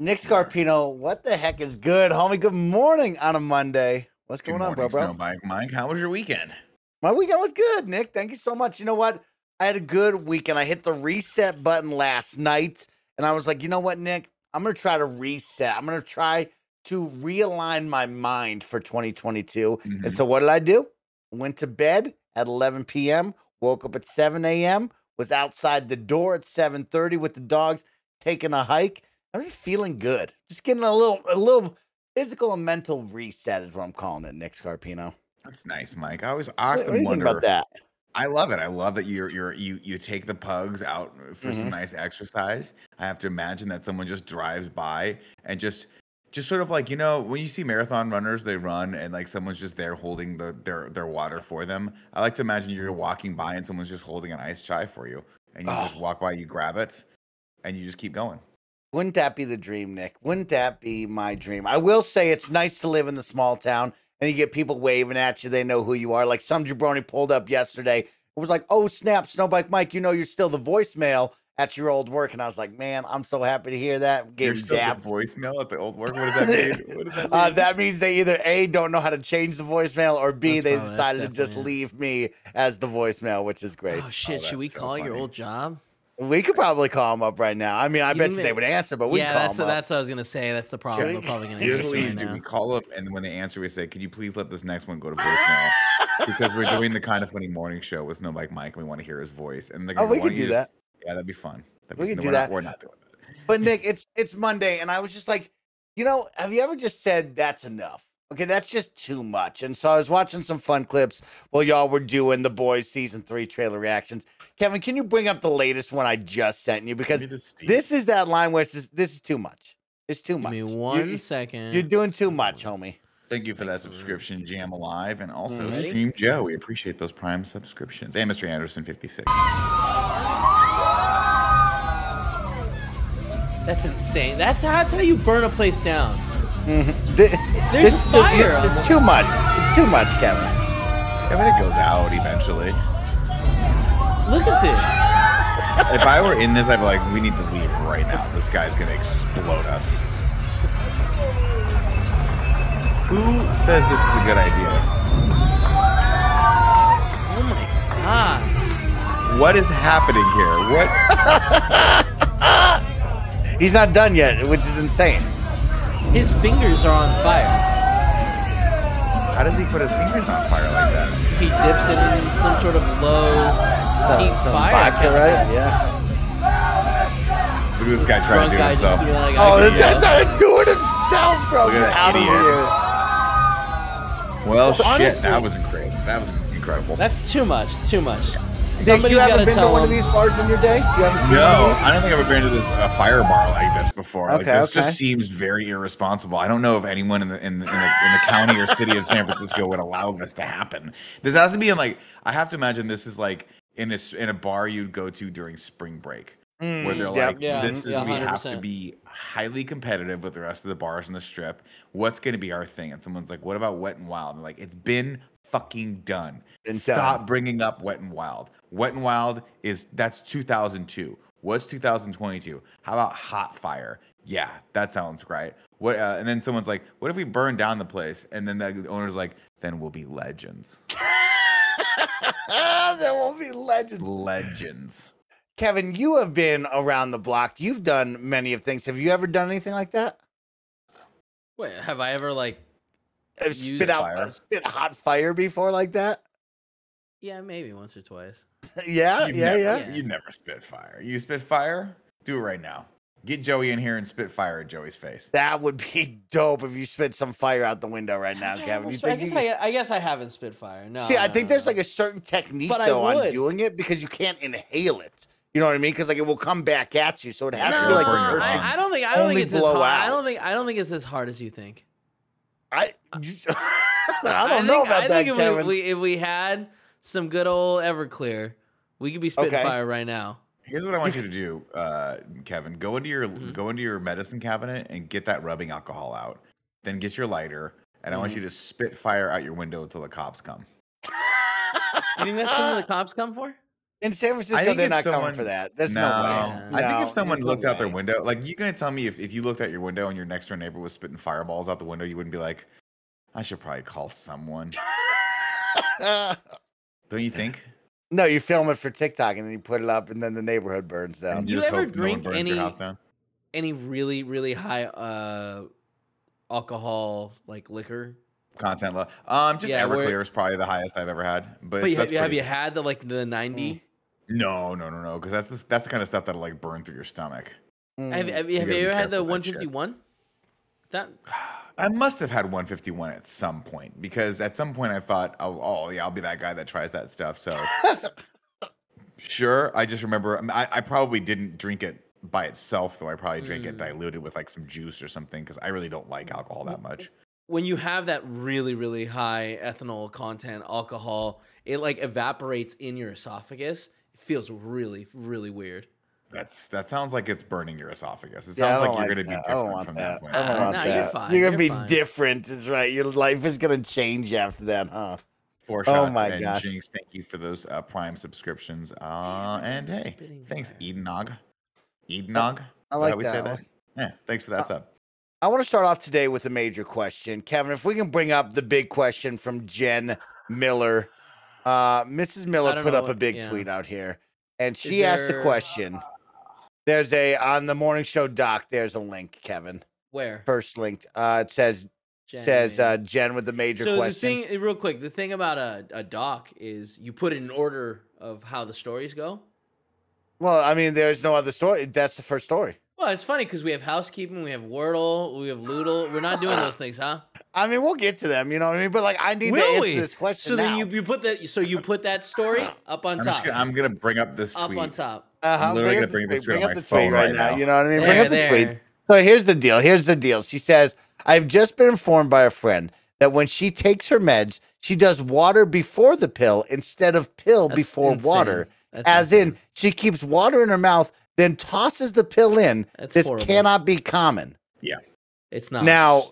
Nick Scarpino, what the heck is good, homie? Good morning on a Monday. What's Good going on, morning, bro? Snowbike Mike. How was your weekend? My weekend was good, Nick. Thank you so much. You know what? I had a good weekend. I hit the reset button last night, and I was like, you know what, Nick? I'm going to try to reset. I'm going to try to realign my mind for 2022. And so what did I do? Went to bed at 11 p.m., woke up at 7 a.m., was outside the door at 7:30 with the dogs, taking a hike. I'm just feeling good. Just getting a little physical and mental reset is what I'm calling it, Nick Scarpino. That's nice, Mike. I always What do often you think about wonder. that? I love it. I love that you take the pugs out for some nice exercise. I have to imagine that someone just drives by and just sort of like, when you see marathon runners, they run and like someone's just there holding their water for them. I like to imagine you're walking by and someone's just holding an iced chai for you, and you just walk by, you grab it, and you just keep going. Wouldn't that be the dream, Nick? Wouldn't that be my dream? I will say it's nice to live in the small town and you get people waving at you. They know who you are. Like some jabroni pulled up yesterday. It was like, oh, snap, Snowbike Mike, you're still the voicemail at your old work. And I was like, man, I'm so happy to hear that. You're still the voicemail at the old work? What does that mean? What does that mean? That means they either A, don't know how to change the voicemail, or B, they decided to just leave me as the voicemail, which is great. Oh, shit. Should we call your old job? We could probably call them up right now. I mean, I bet you they would answer, but we call them up. That's what I was gonna say. That's the problem. They're probably gonna answer right now. We call up, and when they answer, we say, "Could you please let this next one go to voicemail?" Because we're doing the KindaFunny morning show with Snowbike Mike, and we want to hear his voice. And they're we could do that. Yeah, that'd be fun. We could do that. We're not doing that. But Nick, it's Monday, and I was just like, have you ever just said that's enough? Okay, that's just too much. And so I was watching some fun clips while y'all were doing The Boys Season 3 trailer reactions. Kevin, can you bring up the latest one I just sent you? Because this is that line where this is too much. It's too much. Give me one second. You're doing too much, homie. Thank you for that subscription, Jam Alive, and also Stream Joe. We appreciate those Prime subscriptions. And Mr. Anderson, 56. That's insane. That's how you burn a place down. There's fire. It's too much. It's too much, Kevin. I mean, it goes out eventually. Look at this. If I were in this, I'd be like, we need to leave right now. This guy's going to explode us. Who says this is a good idea? Oh my god. What is happening here? What? He's not done yet, which is insane. His fingers are on fire. How does he put his fingers on fire like that? He dips it in some sort of low heat fire. Vodka, right? Yeah. Look at this guy trying to do himself. This guy's trying to do it himself, bro. Look at that idiot. Well, shit, honestly, that was incredible. That was incredible. That's too much. Too much. Nick, you haven't been to one of these bars in your day? You haven't seen one of these? I don't think I've ever been to this fire bar like this before. This just seems very irresponsible. I don't know if anyone in the county or city of San Francisco would allow this to happen. This has to be in I have to imagine this is like in a bar you'd go to during spring break. Where they're like, we have to be highly competitive with the rest of the bars in the strip. What's going to be our thing? And someone's like, what about Wet and Wild? And they're like, it's been fucking done. Stop bringing up Wet and Wild. Wet and Wild that's 2002. What's 2022? How about Hot Fire? Yeah, that sounds great. What? And then someone's like, what if we burn down the place? And then the owner's like, then we'll be legends. There will be legends. Legends. Kevin, you have been around the block. You've done many of things. Have you ever done anything like that? Wait, have I ever spit hot fire before like that? Yeah, maybe once or twice. Yeah. You never spit fire. You spit fire? Do it right now. Get Joey in here and spit fire at Joey's face. That would be dope if you spit some fire out the window right now, Kevin. I guess I haven't spit fire. No. See, I think there's like a certain technique on doing it because you can't inhale it. You know what I mean? Because it will come back at you, so it has to be like I don't think it's as hard. I don't think it's as hard as you think. I don't know about that, Kevin. If we had some good old Everclear, we could be spitting fire right now. Here's what I want you to do, Kevin. Go into your medicine cabinet and get that rubbing alcohol out. Then get your lighter, and I want you to spit fire out your window until the cops come. You think that's something the cops come for? In San Francisco, they're not coming for that. There's no way. I think if someone looked out their window, like you gonna tell me if you looked out your window and your next door neighbor was spitting fireballs out the window, you wouldn't be like, I should probably call someone. Don't you think? No, you film it for TikTok and then you put it up, and then the neighborhood burns down. And you ever drink any really, really high alcohol like liquor? Content low. Just Everclear is probably the highest I've ever had. But have you had the 90? No, because that's the kind of stuff that'll like burn through your stomach. Have you ever had the 151? That I must have had 151 at some point, because at some point I thought, oh yeah, I'll be that guy that tries that stuff. So sure, I just remember I probably didn't drink it by itself, though. I probably drank it diluted with like some juice or something, because I really don't like alcohol that much. When you have that really, really high ethanol content alcohol, it like evaporates in your esophagus. It feels really, really weird. That sounds like it's burning your esophagus. It sounds like you're going to be different from that point. I don't want that. You're fine. You're going to be different. Is right. Your life is going to change after that, huh? 4 shots and gosh. Jinx, thank you for those Prime subscriptions. And hey, thanks, Edenog. Edenog? I like we that. Say that? Yeah, thanks for that sub. I want to start off today with a major question. Kevin, if we can bring up the big question from Jen Miller. Mrs. Miller put up a big tweet out here, and she asked the question. There's on the morning show doc, there's a link, Kevin. Where? First link. It says Jen with the major question. Real quick, the thing about a doc is you put it in order of how the stories go. Well, I mean, there's no other story. That's the first story. Well, it's funny because we have housekeeping, we have Wordle, we have Loodle. We're not doing those things, huh? I mean, we'll get to them, you know what I mean? But like, I need to answer this question. So then you put that. So you put that story up on top. I'm gonna bring up this tweet. Up on top. I'm literally gonna bring this tweet on my phone right now. You know what I mean? Bring up the tweet. So here's the deal. She says, I've just been informed by a friend that when she takes her meds, she does water before the pill instead of pill before water. As in, she keeps water in her mouth, then tosses the pill in. This cannot be common. Yeah. It's not. Now,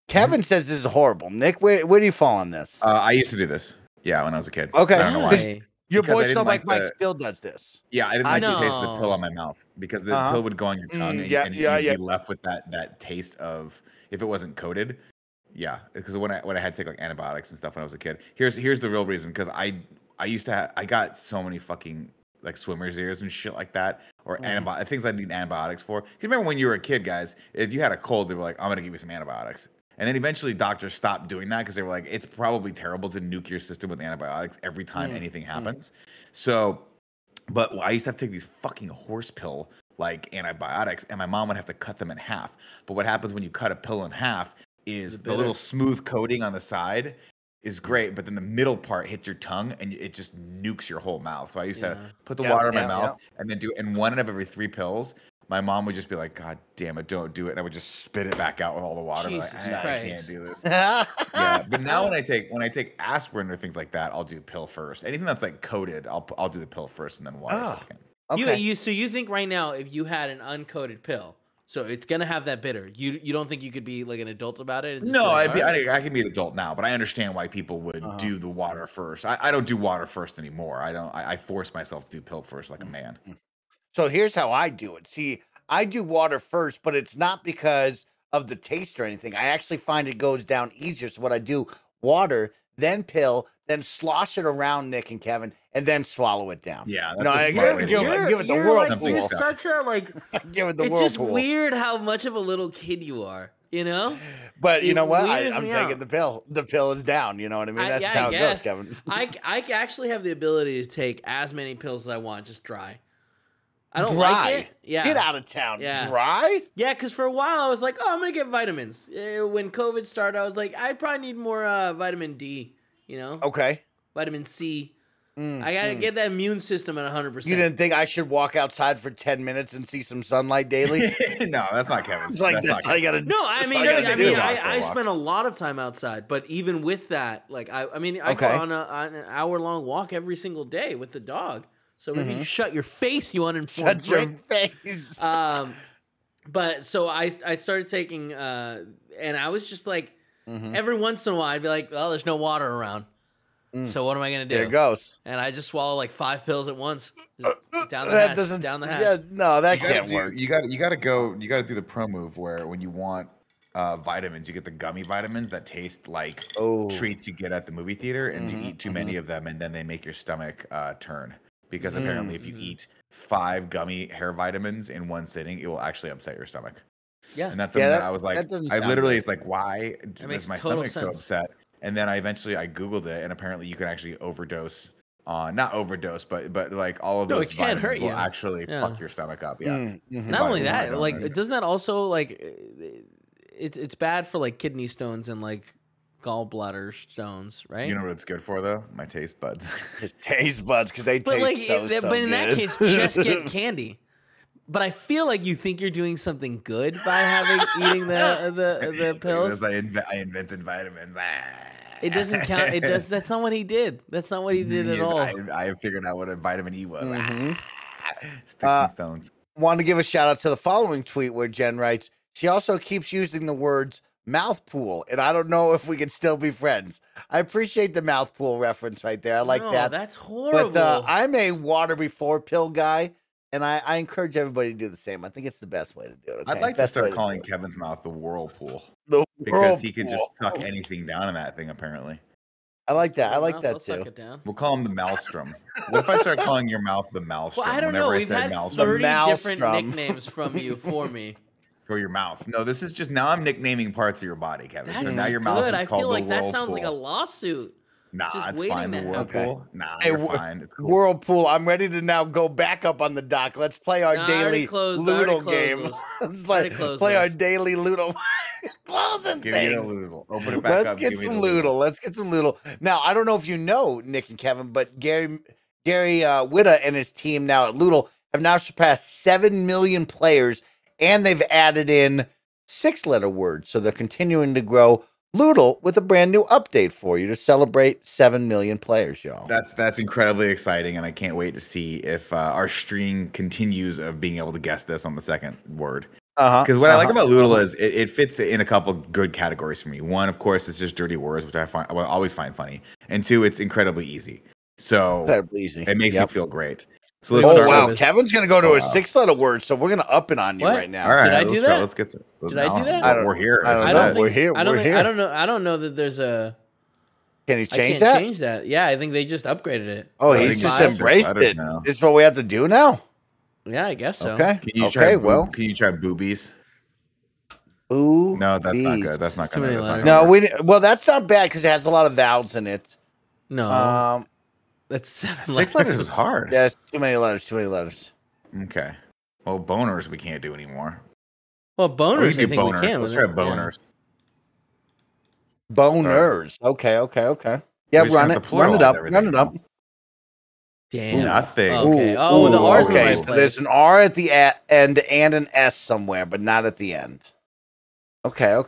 Kevin says this is horrible. Nick, where do you fall on this? I used to do this. Yeah, when I was a kid. Okay. I don't know why. Your boy Snow Mike still does this. Yeah, I didn't like the taste of the pill on my mouth, because the pill would go on your tongue and you'd be left with that taste of, if it wasn't coated. Yeah, because when I had to take like antibiotics and stuff when I was a kid. Here's the real reason, because I used to I got so many fucking like swimmer's ears and shit like that, or things I need antibiotics for. You remember when you were a kid, guys, if you had a cold, they were like, I'm gonna give you some antibiotics. And then eventually doctors stopped doing that, because they were like, it's probably terrible to nuke your system with antibiotics every time anything happens. So, but I used to have to take these fucking horse pill like antibiotics, and my mom would have to cut them in half. But what happens when you cut a pill in half is the little smooth coating on the side is great, but then the middle part hits your tongue and it just nukes your whole mouth. So I used to put the water in my mouth and then do it. And 1 out of every 3 pills, my mom would just be like, God damn it, don't do it. And I would just spit it back out with all the water. Jesus like, Christ. I can't do this. Yeah, but now when I take aspirin or things like that, I'll do pill first. Anything that's like coated, I'll do the pill first and then water second. Okay. So you think right now, if you had an uncoated pill, so it's gonna have that bitter. You don't think you could be like an adult about it? No, I can be an adult now, but I understand why people would do the water first. I don't do water first anymore. I force myself to do pill first like a man. So here's how I do it. See, I do water first, but it's not because of the taste or anything. I actually find it goes down easier. So what I do, water, then pill, then slosh it around, Nick and Kevin, and then swallow it down. Yeah, that's give it the whirlpool. You're such a give it the whirlpool. It's just weird how much of a little kid you are, you know. But you know what? I'm taking the pill. The pill is down. You know what I mean? That's how it goes, Kevin. I actually have the ability to take as many pills as I want, just dry. I don't dry. like it. Yeah. Get out of town. Yeah. Dry? Yeah, because for a while I was like, I'm going to get vitamins. When COVID started, I was like, I probably need more vitamin D, you know? Okay. Vitamin C. I got to get that immune system at 100%. You didn't think I should walk outside for 10 minutes and see some sunlight daily? No, that's not Kevin's. That's all you got to do. No, I spent a lot of time outside, but even with that, like, I go on an hour-long walk every single day with the dog. So maybe you shut your face, you uninformed. Shut your face. But so I started taking, and I was just like, every once in a while, I'd be like, well, there's no water around. So what am I gonna do? There it goes. And I just swallow like 5 pills at once. Just down the hatch. Down the hatch. Yeah, no, that can't work. You got to do the pro move where when you want vitamins, you get the gummy vitamins that taste like treats you get at the movie theater, and you eat too many of them, and then they make your stomach turn. Because apparently, if you eat 5 gummy hair vitamins in one sitting, it will actually upset your stomach. Yeah, and that's something that I was like, I literally, it's like, why is my stomach so upset? And then I Googled it, and apparently you can actually overdose on, not overdose, but like all of those vitamins will actually fuck your stomach up. Yeah. Not only that, like, doesn't that also like it's bad for like kidney stones and like gallbladder stones, right? You know what it's good for though? My taste buds. His taste buds, because they taste so But in that case, just get candy. But I feel like you think you're doing something good by eating the pills. Because I invented vitamins. It doesn't count. That's not what he did. That's not what he did at all. I figured out what a vitamin E was. Sticks and stones. Want to give a shout out to the following tweet where Jen writes, she also keeps using the words mouth pool, and I don't know if we can still be friends. I appreciate the mouth pool reference right there. I like that. That's horrible. But I'm a water before pill guy. And I encourage everybody to do the same. I think it's the best way to do it. Okay? I'd like to start calling Kevin's mouth the whirlpool. Because he can just suck anything down in that thing, apparently. I like that. I like that too. We'll call him the Maelstrom. What if I start calling your mouth the Maelstrom? Well, I don't know. We've had 30 different nicknames from you for me. For your mouth. No, this is just, now I'm nicknaming parts of your body, Kevin. So now your mouth is called the I feel like whirlpool. that sounds like a lawsuit. Nah, it's fine. The whirlpool. Okay. Nah, hey, you're fine. It's cool. Whirlpool. I'm ready to now go back up on the dock. Let's play our daily Ludo game. Let's play our daily Ludo. Closing Give things. me a Ludo. Open it back up. Let's get some Ludo. Let's get some Ludo. Now, I don't know if you know, Nick and Kevin, but Gary Whitta and his team now at Ludo have now surpassed 7 million players, and they've added in 6-letter words. So they're continuing to grow Loodle with a brand new update for you to celebrate 7 million players, y'all. That's incredibly exciting, and I can't wait to see if our string continues of being able to guess this on the second word. Because what I like about Loodle is it fits in a couple good categories for me. One, of course, it's just dirty words, which I always find funny, and 2, it's incredibly easy. So it makes me feel great. So let's start with, Kevin's gonna go to a 6-letter word, so we're gonna up it on you right now. All right, did I do that? Let's get some. Did I do that? We're here. I don't think, we're here. I don't know that there's a. Can you change that? Change that. Yeah, I think they just upgraded it. Oh, he's just embraced it. This is what we have to do now. Yeah, I guess so. Okay. Can you try? Can you try boobies? Ooh. No, that's not good. That's not good. Well, that's not bad because it has a lot of vowels in it. No. That's 7 6 letters is hard. Yeah, too many letters. Too many letters. Okay. Well, boners we can't do anymore. Well, boners I think boners. We can. Let's try boners. Yeah. Boners. Okay. Yeah, run it up. Damn. Nothing. Okay. Oh, the R's in the right place. place. There's an R at the end and an S somewhere, but not at the end. Okay.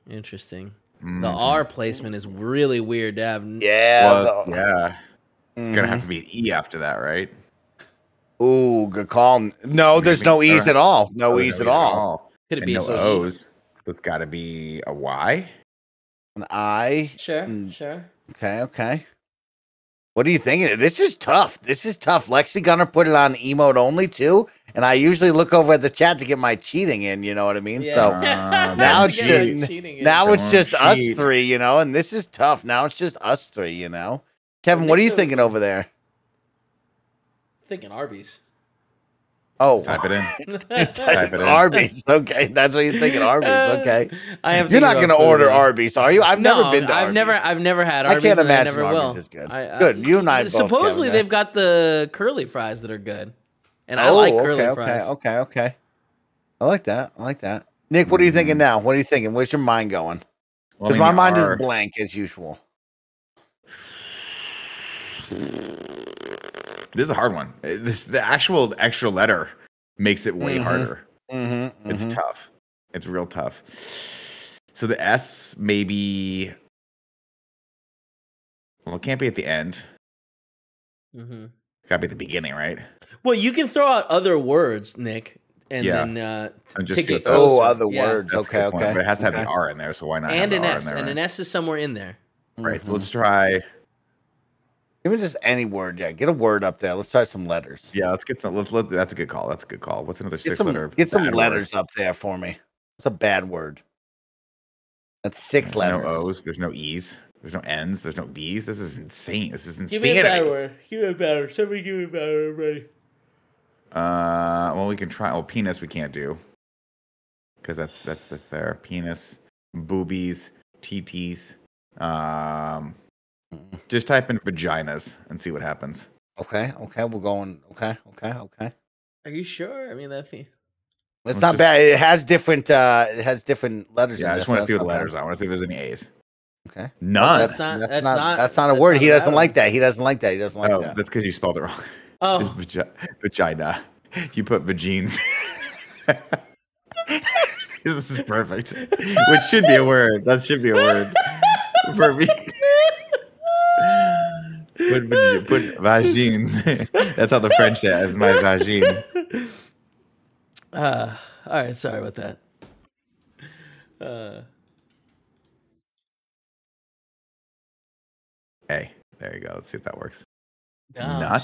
Interesting. The R placement is really weird to have. Yeah. It's going to have to be an E after that, right? Ooh, good call. No, there's no E's at all. No E's at all. Could it be no O's? It's got to be a Y? An I? Sure. Okay. What are you thinking? This is tough. Lexi Gunner put it on emote only too, and I usually look over at the chat to get my cheating in. You know what I mean? Yeah. So now it's just us three. You know, and this is tough. Now it's just us three. You know, Kevin, what are you thinking over there? Thinking Arby's. Oh, type it in. Type it in. Arby's. Okay, that's what you're thinking. Arby's. Okay, you're not going to food, order Arby's, are you? I've never been to I've Arby's. never had Arby's. I can't imagine Arby's will. Is good. Good. You and I both. Supposedly they've got the curly fries that are good, and I like curly fries. Okay. I like that. Nick, what are you thinking now? What are you thinking? Where's your mind going? Because my mind is blank as usual. This is a hard one. The actual extra letter makes it way harder. It's tough. It's real tough. So the S maybe. Well, it can't be at the end. Got to be at the beginning, right? Well, you can throw out other words, Nick, and then and just pick it. Other words. Okay. But it has to have the R in there, so why not? And have an R S, in there, and an S is somewhere in there. Right. So let's try. Even just any word. Yeah, get a word up there. Let's try some letters. Yeah, let's get some. That's a good call. That's a good call. What's another six-letter? Get some letters up there for me. What's a bad word? That's 6 letters. No O's. There's no E's. There's no N's. There's no B's. This is insane. This is insane. Give me a bad word. Give me a bad word. Somebody give me a bad word, buddy. Well, we can try. Well, penis we can't do because that's there. Penis, boobies, TTs. Just type in vaginas and see what happens. Okay. We're going. Okay. Are you sure? I mean, it's not bad. It has different. It has different letters. Yeah, I just want to see what the letters are. I want to see if there's any A's. Okay. None. That's not a word. He doesn't like that. He doesn't like that. Oh, that's because you spelled it wrong. Oh, vagina. You put vagines. This is perfect. Which should be a word. That should be a word for me. Put vagines. That's how the French says my vagine. All right. Sorry about that. Hey, there you go. Let's see if that works. No,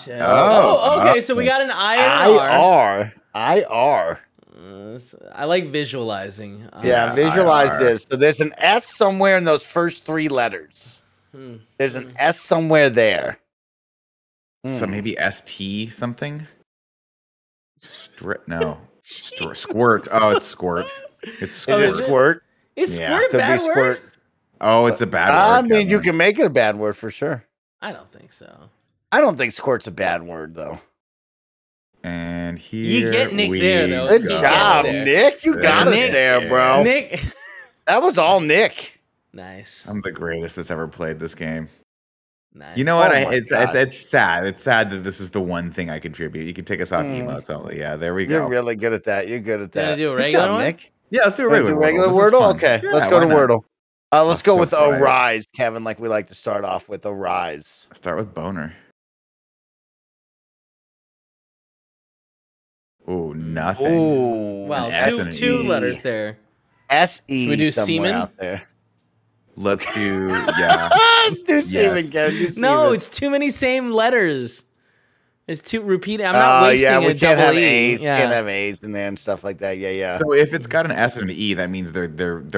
okay. So we got an I IR. I like visualizing. Yeah, visualize this. So there's an S somewhere in those first 3 letters. There's an S somewhere there. So maybe ST something? Squirt. Oh, it's squirt. It's squirt. Is it squirt? Is squirt a bad word? Oh, it's a bad word. I mean, you can make it a bad word for sure. I don't think so. I don't think squirt's a bad word, though. And here you get Nick there, though. Good job, Nick. You got us there, bro. Nick. That was all Nick. Nice. I'm the greatest that's ever played this game. Nice. You know what? It's sad. It's sad that this is the one thing I contribute. You can take us off emotes only. Yeah, there we go. You're really good at that. You're good at that. Do a regular one? Nick. Yeah, let's do a regular Wordle. Okay, yeah, let's go to Wordle. Let's go with bright. Arise, Kevin, like we like to start off with Arise. Start with boner. Oh, nothing. Ooh, wow, two letters there. S-E we do somewhere semen? out there. Let's do, yeah. Let's do semen, Kevin. No, it's too many same letters. It's too repeated. I'm not wasting we can't have A's. Yeah. Can't have A's in there and stuff like that. Yeah. So if it's got an S and an E, that means they're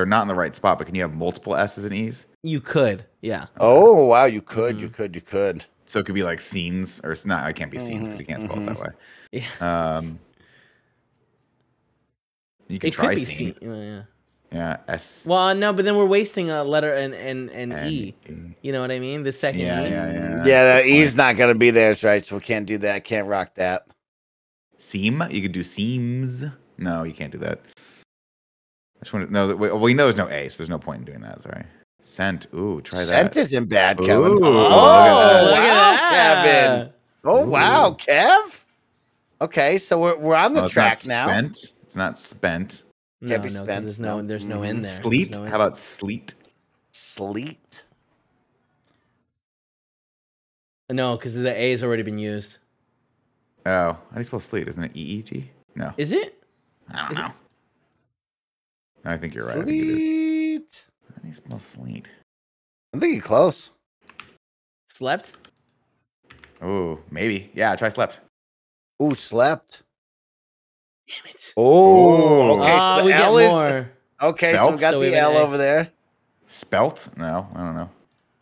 not in the right spot. But can you have multiple S's and E's? You could, yeah. Oh wow, you could. You could. So it could be like scenes, or it's not. It can't be scenes because you can't spell it that way. Yeah. You could try scene. Yeah. Yeah, S. Well, no, but then we're wasting a letter and E. You know what I mean? The second E. Yeah, that E's not going to be there, right? So we can't do that. Can't rock that. Seam? You could do seams. No, you can't do that. I just want to know that. We know there's no A, so there's no point in doing that. Sorry. Scent. Ooh, try that. Scent isn't bad, Kevin. Ooh, wow, Kevin. Oh, wow, Kev. Okay, so we're on the track now. Spent. It's not spent. Can't be spent. There's no in there. Sleet? How about sleet? Sleet? No, because the A has already been used. Oh, how do you spell sleet? Isn't it E-E-T? No. Is it? I don't know. I think you're right. Sleet. How do you spell sleet? I think you're close. Slept? Oh, maybe. Yeah, try slept. Ooh, slept. Damn it. Oh, okay. So the L is more. Okay, Spelt? so we got the L over there. Spelt? No, I don't know.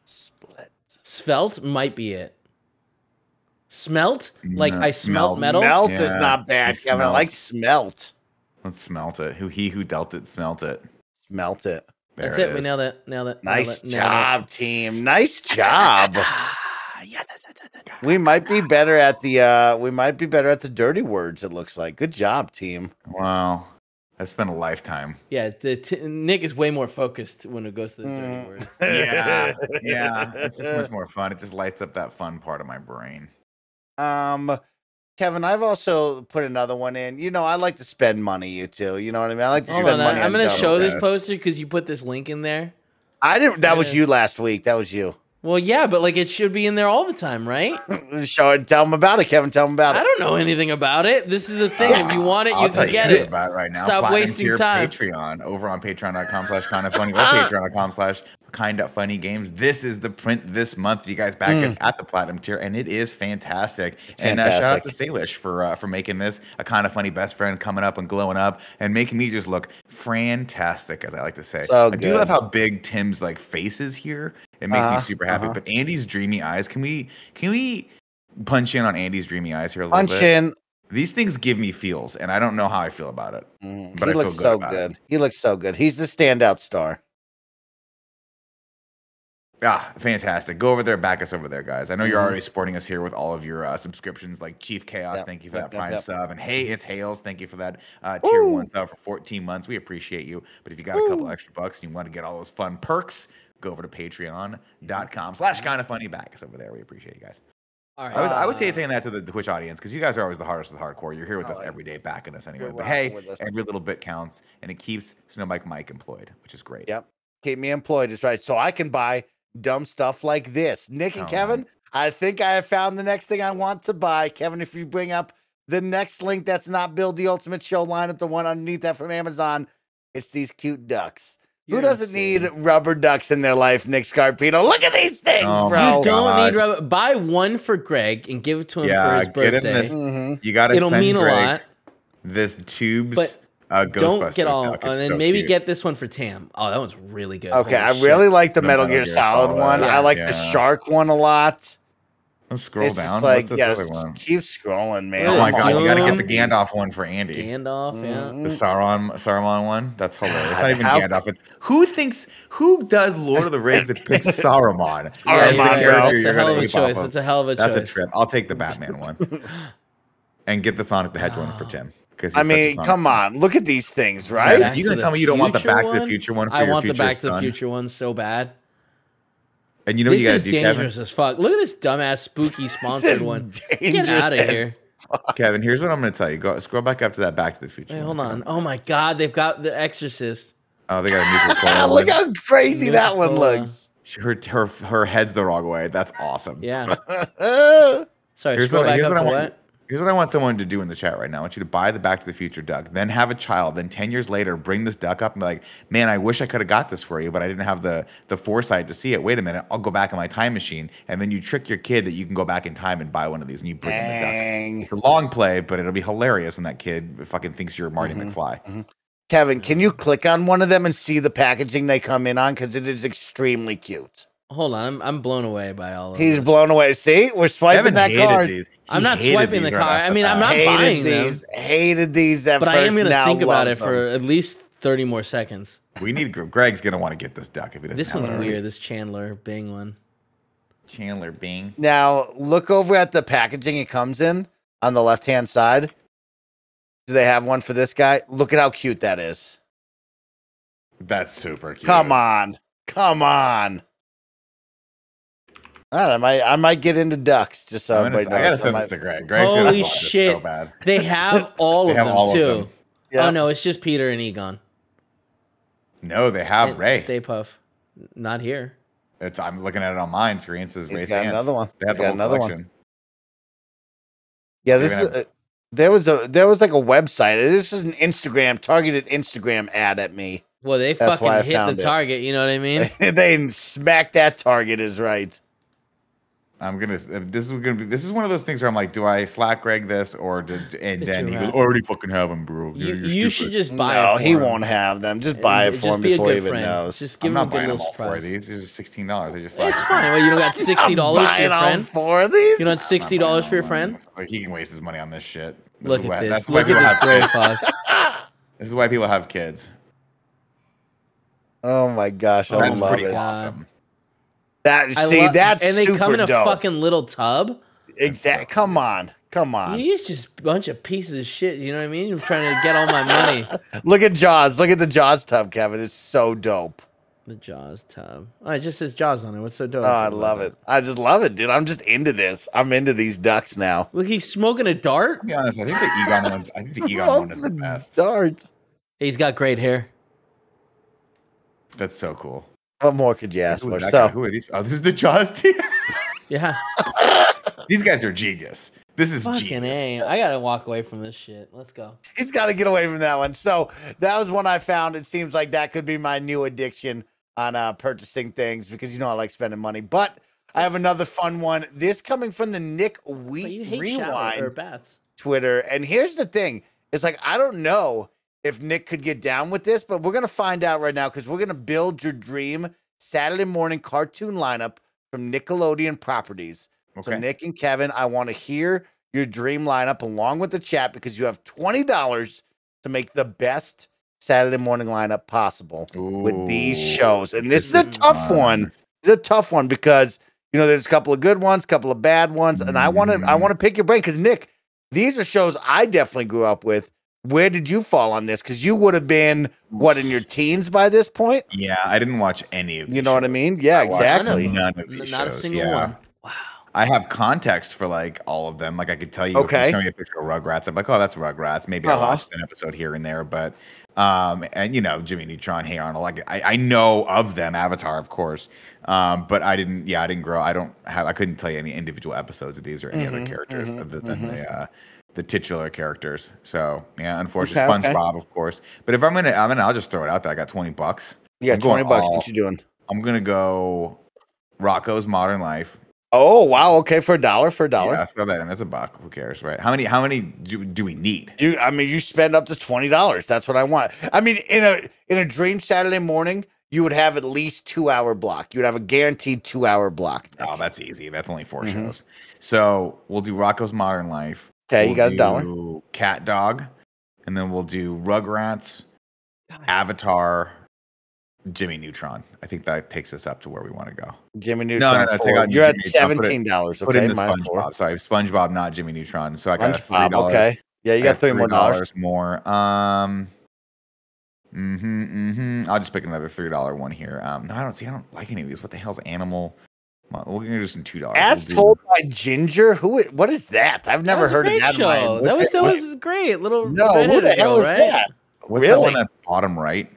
Split. Svelte might be it. Smelt? Like I smelt metal? Melt is not bad, Kevin. I like smelt. Let's smelt it. Who dealt it, smelt it. Smelt it. That's it. We nailed it. Nailed it. Nice job, team. Nice job. We might be better at the dirty words, it looks like. Good job, team. Wow. I spent a lifetime. Yeah, Nick is way more focused when it goes to the dirty words. Yeah. It's just much more fun. It just lights up that fun part of my brain. Kevin, I've also put another one in. You know, I like to spend money, you too. You know what I mean? I like to spend money. I'm going to show this poster because you put this link in there. I didn't. That was you last week. That was you. Well, yeah, but like it should be in there all the time, right? Show it. Tell them about it, Kevin. Tell them about it. I don't know anything about it. This is the thing. If you want it, you can get it. About it right now. Stop Platinum wasting tier time. Patreon over on patreon.com/KindaFunny or patreon.com/KindaFunny This is the print this month. You guys back us at the platinum tier, and it is fantastic. And shout out to Salish for making this a kind of funny best friend, coming up and glowing up and making me just look fantastic, as I like to say. I do love how big Tim's like face is here. It makes me super happy. But Andy's dreamy eyes, can we punch in on Andy's dreamy eyes here a little bit? Punch in. These things give me feels, and I don't know how I feel about it. But he looks so good. He looks so good. He's the standout star. Fantastic. Go over there, back us over there, guys. I know you're already supporting us here with all of your subscriptions, like Chief Chaos. Thank you for that Prime sub. And hey, it's Hales. Thank you for that tier 1 sub for 14 months. We appreciate you. But if you got a couple extra bucks and you want to get all those fun perks, go over to patreon.com/KindaFunny. Back us over there. We appreciate you guys. All right. I was hate saying that to the Twitch audience because you guys are always the hardest of the hardcore. You're here with us every day, backing us anyway. But hey, every little bit counts, and it keeps Snowbike Mike employed, which is great. Yep. Keep me employed is right. So I can buy dumb stuff like this. Nick and Kevin, I think I have found the next thing I want to buy. Kevin, if you bring up the next link that's not Build the Ultimate Show line up, the one underneath that from Amazon, it's these cute ducks. Who doesn't need rubber ducks in their life, Nick Scarpino? Look at these things, bro. You don't need rubber. Buy one for Greg and give it to him for his birthday. You got to It'll mean a lot. This tubes. But don't get all, and then maybe get this one for Tam. Oh, that one's really good. Okay, I really like the Metal Gear Solid one. I like the Shark one a lot. Let's scroll down. Like, keep scrolling, man. Oh my god, you gotta get the Gandalf one for Andy. Gandalf, The Saruman one. That's hilarious. It's not even Gandalf. It's who does Lord of the Rings that picks Saruman? It's a hell of a choice. It's a hell of a choice. That's a trip. I'll take the Batman one. And get the Sonic the Hedgehog one for Tim. I mean, come on. Look at these things, right? Yeah, you're going to tell me you don't want the Back to the Future one for your future I want the Back to the Future one so bad. And you know what you got to do, Kevin? This is dangerous as fuck. Look at this dumbass, spooky sponsored one. Get out of here. Kevin, here's what I'm going to tell you. Go scroll back up to that Back to the Future. Wait, hold on. Oh, my God. They've got The Exorcist. Oh, they got a Nuka-Cola one. Look how crazy that one looks. Her head's the wrong way. That's awesome. Yeah. Sorry, scroll back up to what? Here's what I want someone to do in the chat right now. I want you to buy the Back to the Future duck, then have a child, then 10 years later, bring this duck up and be like, man, I wish I could have got this for you, but I didn't have the foresight to see it. Wait a minute, I'll go back in my time machine. And then you trick your kid that you can go back in time and buy one of these, and you bring him the duck. It's a long play, but it'll be hilarious when that kid fucking thinks you're Marty McFly. Kevin, can you click on one of them and see the packaging they come in on? Because it is extremely cute. Hold on, I'm blown away by all of this. He's this. blown away. See, we're swiping that card. I'm not swiping the card. I mean, I'm not buying these. Hated these at first. But I am going to think about it for them. at least 30 more seconds. We need Greg's going to want to get this duck if he doesn't. This one's weird. This Chandler Bing one. Chandler Bing. Now look over at the packaging it comes in on the left-hand side. Do they have one for this guy? Look at how cute that is. That's super cute. Come on. I might get into ducks just so everybody knows. I gotta send this to Greg. Greg's holy shit! So bad. They have all of them too. Yep. Oh no, it's just Peter and Egon. No, they have Ray. Stay Puff. Not here. I'm looking at it on mine screen. It says Ray. Got another one. They have the whole collection. Yeah, this is. There was like a website. This is an targeted Instagram ad at me. Well, they fucking hit the target. You know what I mean? They smacked that target. Is right. This is one of those things where I'm like, do I slack Greg this and then he goes, already fucking have them, bro. You should just buy it. No, he won't have them. Just buy it for him before he even knows. Just give him a good little surprise. These. These are $16. They just it's fine. Well, you don't got $60 for your friend. For these? You don't have $60 for your friend? Like, he can waste his money on this shit. Look at this. Look at this gray fox. This is why people have kids. Oh my gosh, I that's love pretty it. awesome. That's and they come in a fucking little tub. Exactly. Come on. He's just a bunch of pieces of shit. You know what I mean? I'm trying to get all my money. Look at Jaws. Look at the Jaws tub, Kevin. It's so dope. The Jaws tub. Oh, it just says Jaws on it. What's so dope? Oh, I love it. I just love it, dude. I'm just into this. I'm into these ducks now. Look, he's smoking a dart. To be honest, I think the Egon one is the best. Dart. He's got great hair. That's so cool. What more could you ask for? So, who are these? Oh, this is the Jaws team. Yeah. These guys are genius. This is fucking genius. I gotta walk away from this shit. Let's go. He's got to get away from that one. So that was one I found. It seems like that could be my new addiction on purchasing things because I like spending money. But I have another fun one. This coming from the Nick Rewind Twitter. And here's the thing. It's like, I don't know if Nick could get down with this, but we're going to find out right now because we're going to build your dream Saturday morning cartoon lineup from Nickelodeon properties. Okay. So Nick and Kevin, I want to hear your dream lineup along with the chat because you have $20 to make the best Saturday morning lineup possible with these shows. And this is a tough one. It's a tough one because there's a couple of good ones, a couple of bad ones, and I want to pick your brain because Nick, these are shows I definitely grew up with. Where did you fall on this? Because you would have been in your teens by this point. Yeah, I didn't watch any of these. You know what I mean? Yeah, exactly. None of these Not shows. a single one. Wow. I have context for like all of them. Like I could tell you, if you show me a picture of Rugrats, I'm like, oh, that's Rugrats. Maybe I watched an episode here and there, but and Jimmy Neutron, Hey Arnold. Like I know of them. Avatar, of course, but I didn't grow. I couldn't tell you any individual episodes of these or any other characters other than the titular characters. So yeah, unfortunately, SpongeBob, of course. But if I'll just throw it out there. I got $20. You got $20. What you doing? I'm gonna go Rocko's Modern Life. Oh wow! Okay, for $1. Yeah, throw that in. That's $1. Who cares, right? How many do we need? You spend up to $20. That's what I want. I mean, in a dream Saturday morning, you would have at least 2-hour block. You would have a guaranteed 2-hour block. Oh, that's easy. That's only 4 shows. So we'll do Rocko's Modern Life. Okay, you got $1. Cat Dog, and then we'll do Rugrats, Avatar, Jimmy Neutron. I think that takes us up to where we want to go. Jimmy Neutron. No, you're at $17. Put in the SpongeBob. So I have SpongeBob, not Jimmy Neutron. So I got $3. Okay. Yeah, you got $3 more. I'll just pick another $3 one here. No, I don't like any of these. What the hell's Animal? We're gonna do some $2. As told by Ginger. What is that? I've never heard of that. That was great. Little who the hell is that? What's that one that's bottom right?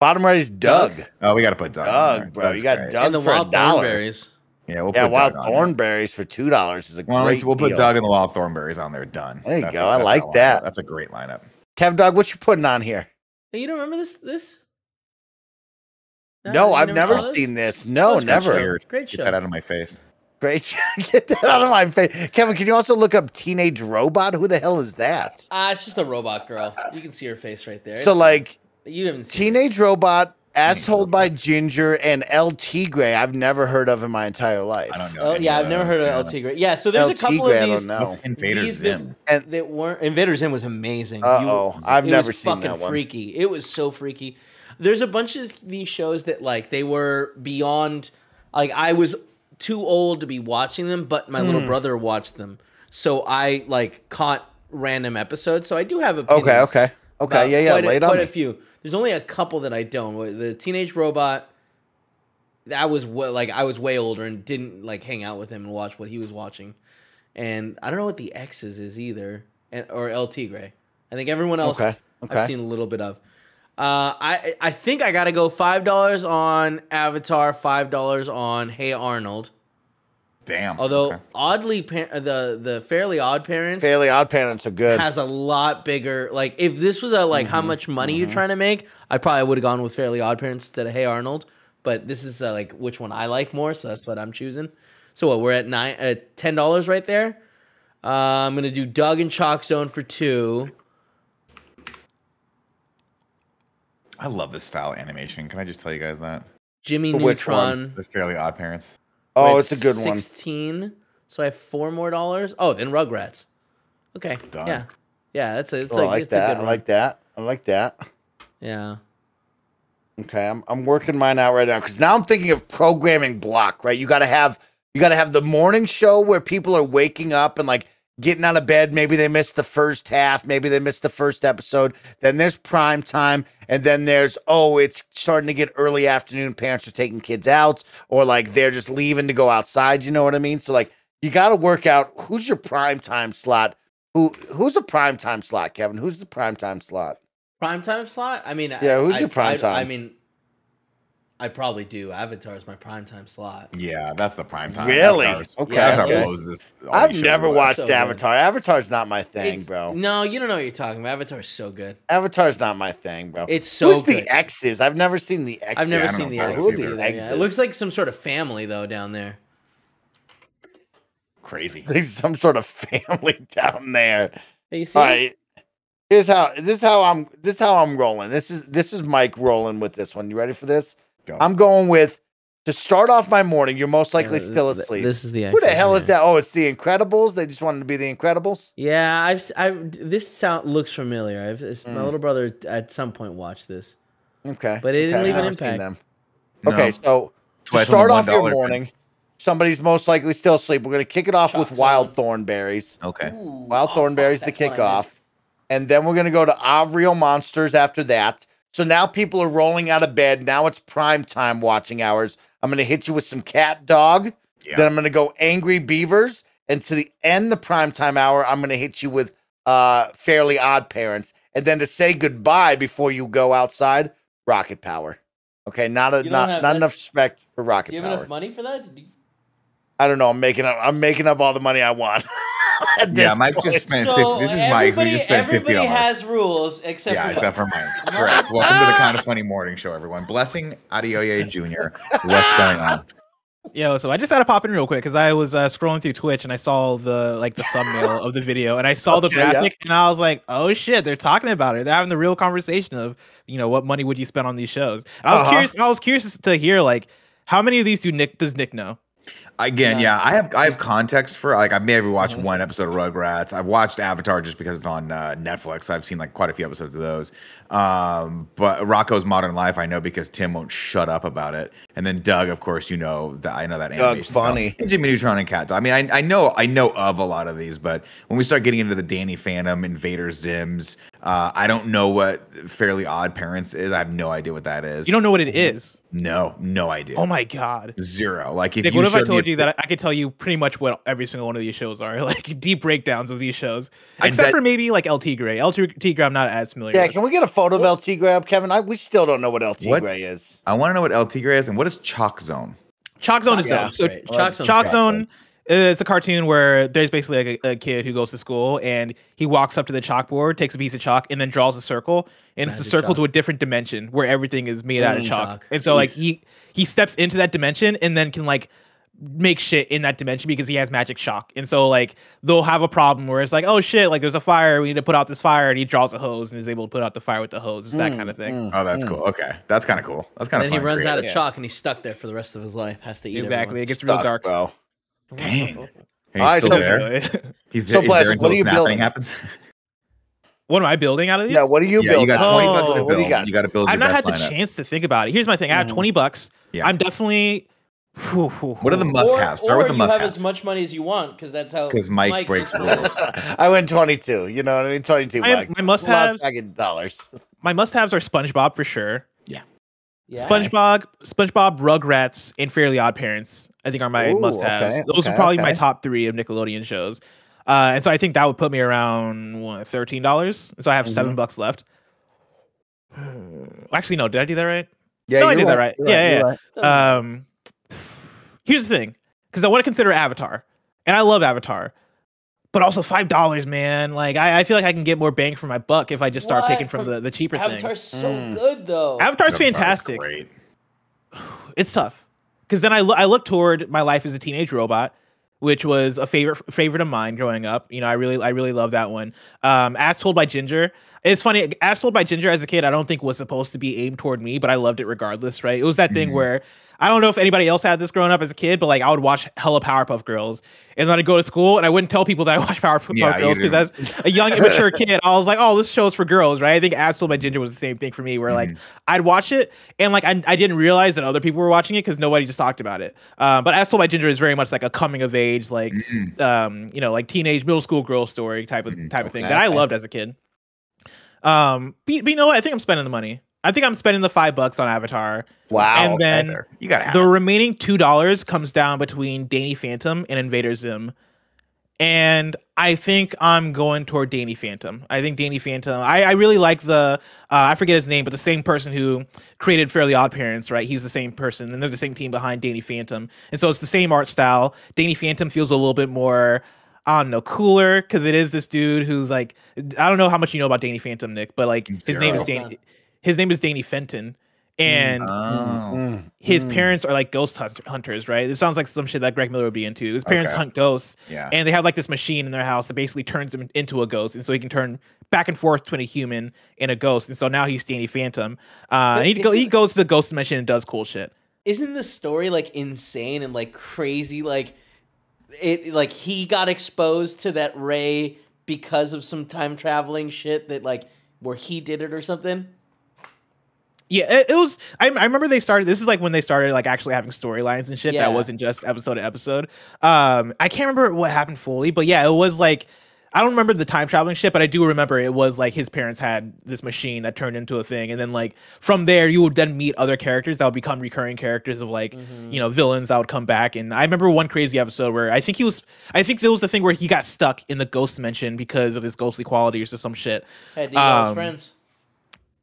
Bottom right is Doug. Oh, we got to put Doug. Doug, bro. You got Doug and the for Wild Thornberries. Yeah, we'll put Wild Thornberries for $2 is a great We'll put Doug and the Wild Thornberries on there. Done. There you go. I like that. That's a great lineup. Kev Dog, what you putting on here? Hey, you don't remember this? No, I've never seen this. No, never. Great show. Get that out of my face. Great. Get that out of my face. Kevin, can you also look up Teenage Robot? Who the hell is that? It's just a robot girl. You can see her face right there. So, you haven't seen Teenage Robot, as told by Ginger, and El Tigre, I've never heard of in my entire life. I don't know. Oh, yeah, I've never heard of El Tigre. Yeah, so there's a couple of these. What's Invader Zim? That weren't. Invader Zim was amazing. I've never seen that one. It was fucking freaky. It was so freaky. There's a bunch of these shows that they were beyond. I was too old to be watching them, but my little brother watched them, so I caught random episodes. So I do have opinions. Okay. Yeah. Quite a few. There's only a couple that I don't. The Teenage Robot. I was way older and didn't hang out with him and watch what he was watching, and I don't know what the X's is either, or El Tigre. I think everyone else I've seen a little bit of. I think I gotta go $5 on Avatar, $5 on Hey Arnold. Damn. Although oddly, the Fairly Oddparents are good. Has a lot bigger. If this was how much money you're trying to make, I probably would have gone with Fairly Oddparents instead of Hey Arnold. But this is which one I like more, so that's what I'm choosing. So what, we're at $10 right there. I'm gonna do Doug and Chalk Zone for $2. I love this style of animation. Can I just tell you guys that? Jimmy Neutron. The Fairly Oddparents. Oh, it's a good one. 16. So I have $4 more. Oh, then Rugrats. Okay. Done. Yeah. It's a good one. I like that. Yeah. Okay, I'm working mine out right now because now I'm thinking of programming block. Right, you gotta have the morning show where people are waking up and getting out of bed. Maybe they missed the first half. Maybe they missed the first episode. Then there's prime time. And then there's, it's starting to get early afternoon. Parents are taking kids out or they're just leaving to go outside. You know what I mean? So you got to work out who's your prime time slot. Who's a prime time slot, Kevin? Who's the prime time slot? Prime time slot? I mean, yeah, who's your prime time? I mean, I probably do. Avatar is my primetime slot. Yeah, that's the prime time. Really? Okay. I've never watched So Avatar. Avatar's not my thing, bro. No, you don't know what you're talking about. Avatar's so good. Avatar's not my thing, bro. It's so Who's good. the X's? I've never seen the X's. I've never seen the X's. Who are the either, X's? It looks like some sort of family though down there. Crazy. There's some sort of family down there. Hey, you see? All right. This is how I'm rolling. This is Mike rolling with this one. You ready for this? Go. I'm going with, to start off my morning, you're most likely still asleep. This is the Who the hell is that? Oh, it's the Incredibles. They just wanted to be the Incredibles. Yeah, this looks familiar. My little brother at some point watched this. Okay, but it didn't leave an impact. Them. Okay, so to start off your morning, somebody's most likely still asleep. We're gonna kick it off with Wild Thornberries. Okay, Wild Thornberries to kick off, and then we're gonna go to Real Monsters after that. So now people are rolling out of bed. Now it's prime time watching hours. I'm going to hit you with some Cat Dog. Yeah. Then I'm going to go Angry Beavers. And to the end the prime time hour, I'm going to hit you with Fairly Odd Parents. And then to say goodbye before you go outside, Rocket Power. Okay, not enough respect for Rocket Power. Do you have enough money for that? I don't know. I'm making up all the money I want. Yeah, Mike just spent 50. This is Mike. We just spent $50. Everybody has rules except for Mike. Correct. Welcome to the Kind of Funny Morning Show, everyone. Blessing Adeoye Jr. What's going on? Yo, so I just had to pop in real quick because I was scrolling through Twitch and I saw the thumbnail of the video and I saw the graphic and I was like, oh shit, they're talking about it. They're having the real conversation of, what money would you spend on these shows? And I was curious to hear how many of these does Nick know? Again, yeah, I have context for I may have watched one episode of Rugrats. I've watched Avatar just because it's on Netflix. I've seen quite a few episodes of those. But Rocco's Modern Life, I know because Tim won't shut up about it. And then Doug, of course, I know that animation. Doug Funny. And Jimmy Neutron and Cat. I mean, I know of a lot of these, but when we start getting into the Danny Phantom, Invader Zims, I don't know what Fairly Odd Parents is. I have no idea what that is. You don't know what it is? No idea. Oh my god. Zero. If Nick, what if I told you that I could tell you pretty much what every single one of these shows are, deep breakdowns of these shows, except for maybe LT Gray. LT Gray, I'm not as familiar. Yeah, with. Can we get a photo of LT Gray up, Kevin? We still don't know what LT Gray is. I want to know what LT Gray is and what is Chalk Zone. Chalk Zone is dope. So Chalk Zone. It's a cartoon where there's basically a kid who goes to school and he walks up to the chalkboard, takes a piece of chalk, and then draws a circle. And it's a circle to a different dimension where everything is made out of chalk. And so he steps into that dimension and then can make shit in that dimension because he has magic chalk. And so they'll have a problem where it's oh shit, there's a fire, we need to put out this fire, and he draws a hose and is able to put out the fire with the hose. It's that kind of thing. Oh, that's cool. Okay. That's kind of cool. That's kind of fun. And he runs out of chalk and he's stuck there for the rest of his life. Has to eat exactly. It gets real dark. Bro. Dang. He's still there. He's so there what are you building? Happens. What am I building out of these? Yeah, what are you building? You got $20 to build. What do you got? You got to build. I've not had the lineup. chance to think about it. Here's my thing. I have $20. Yeah. I'm definitely. What are the must-haves? Start with the must-haves. You have as much money as you want because that's how. Because Mike breaks rules. I went 22. You know what I mean? 22. Mike. My must-haves. $dollars. My must-haves are SpongeBob for sure. Yeah. SpongeBob, Rugrats, and Fairly Odd Parents. I think are my must-haves. Those are probably my top 3 of Nickelodeon shows. And so I think that would put me around $13. So I have $7 left. Actually, no. Did I do that right? Yeah, no, I did that right. Yeah. Right. Here's the thing, because I want to consider Avatar, and I love Avatar, but also $5, man. I feel like I can get more bang for my buck if I just start picking from the cheaper things. Avatar's so good, though. Avatar's fantastic. Great. It's tough, because then I look toward My Life as a Teenage Robot, which was a favorite of mine growing up. I really love that one. As Told by Ginger. It's funny, As Told by Ginger as a kid, I don't think was supposed to be aimed toward me, but I loved it regardless, right? It was that thing where, I don't know if anybody else had this growing up as a kid, but I would watch hella Powerpuff Girls, and then I'd go to school, and I wouldn't tell people that I watched Powerpuff Girls, because as a young, immature kid, I was like, oh, this show's for girls, right? I think As Told by Ginger was the same thing for me, where I'd watch it, and I didn't realize that other people were watching it, because nobody just talked about it. But As Told by Ginger is very much a coming of age, teenage, middle school girl story type of thing that I loved as a kid. But you know what? I think I'm spending the money. I think I'm spending the $5 on Avatar. Wow. And then you got the remaining $2 comes down between Danny Phantom and Invader Zim. And I think I'm going toward Danny Phantom. I think Danny Phantom. I really like the I forget his name, but the same person who created Fairly Oddparents, right? He's the same person, and they're the same team behind Danny Phantom, and so it's the same art style. Danny Phantom feels a little bit more, I don't know, cooler because it is this dude who's like, I don't know how much you know about Danny Phantom, Nick, but like his name is Danny Fenton. And his parents are like ghost hunters, right? It sounds like some shit that Greg Miller would be into. His parents hunt ghosts, and they have like this machine in their house that basically turns him into a ghost, and so he can turn back and forth between a human and a ghost. And so now he's Danny Phantom, and he goes to the ghost dimension and does cool shit. Isn't the story like insane and like crazy? Like he got exposed to that ray because of some time traveling shit that like where he did it or something. Yeah, it was. I remember they started. This is like when they started like actually having storylines and shit that wasn't just episode to episode. I can't remember what happened fully, but yeah, it was like, I don't remember the time traveling shit, but I do remember it was like his parents had this machine that turned into a thing, and then like from there you would then meet other characters that would become recurring characters of like villains that would come back. And I remember one crazy episode where I think there was the thing where he got stuck in the ghost dimension because of his ghostly qualities or some shit. Had to eat all his friends.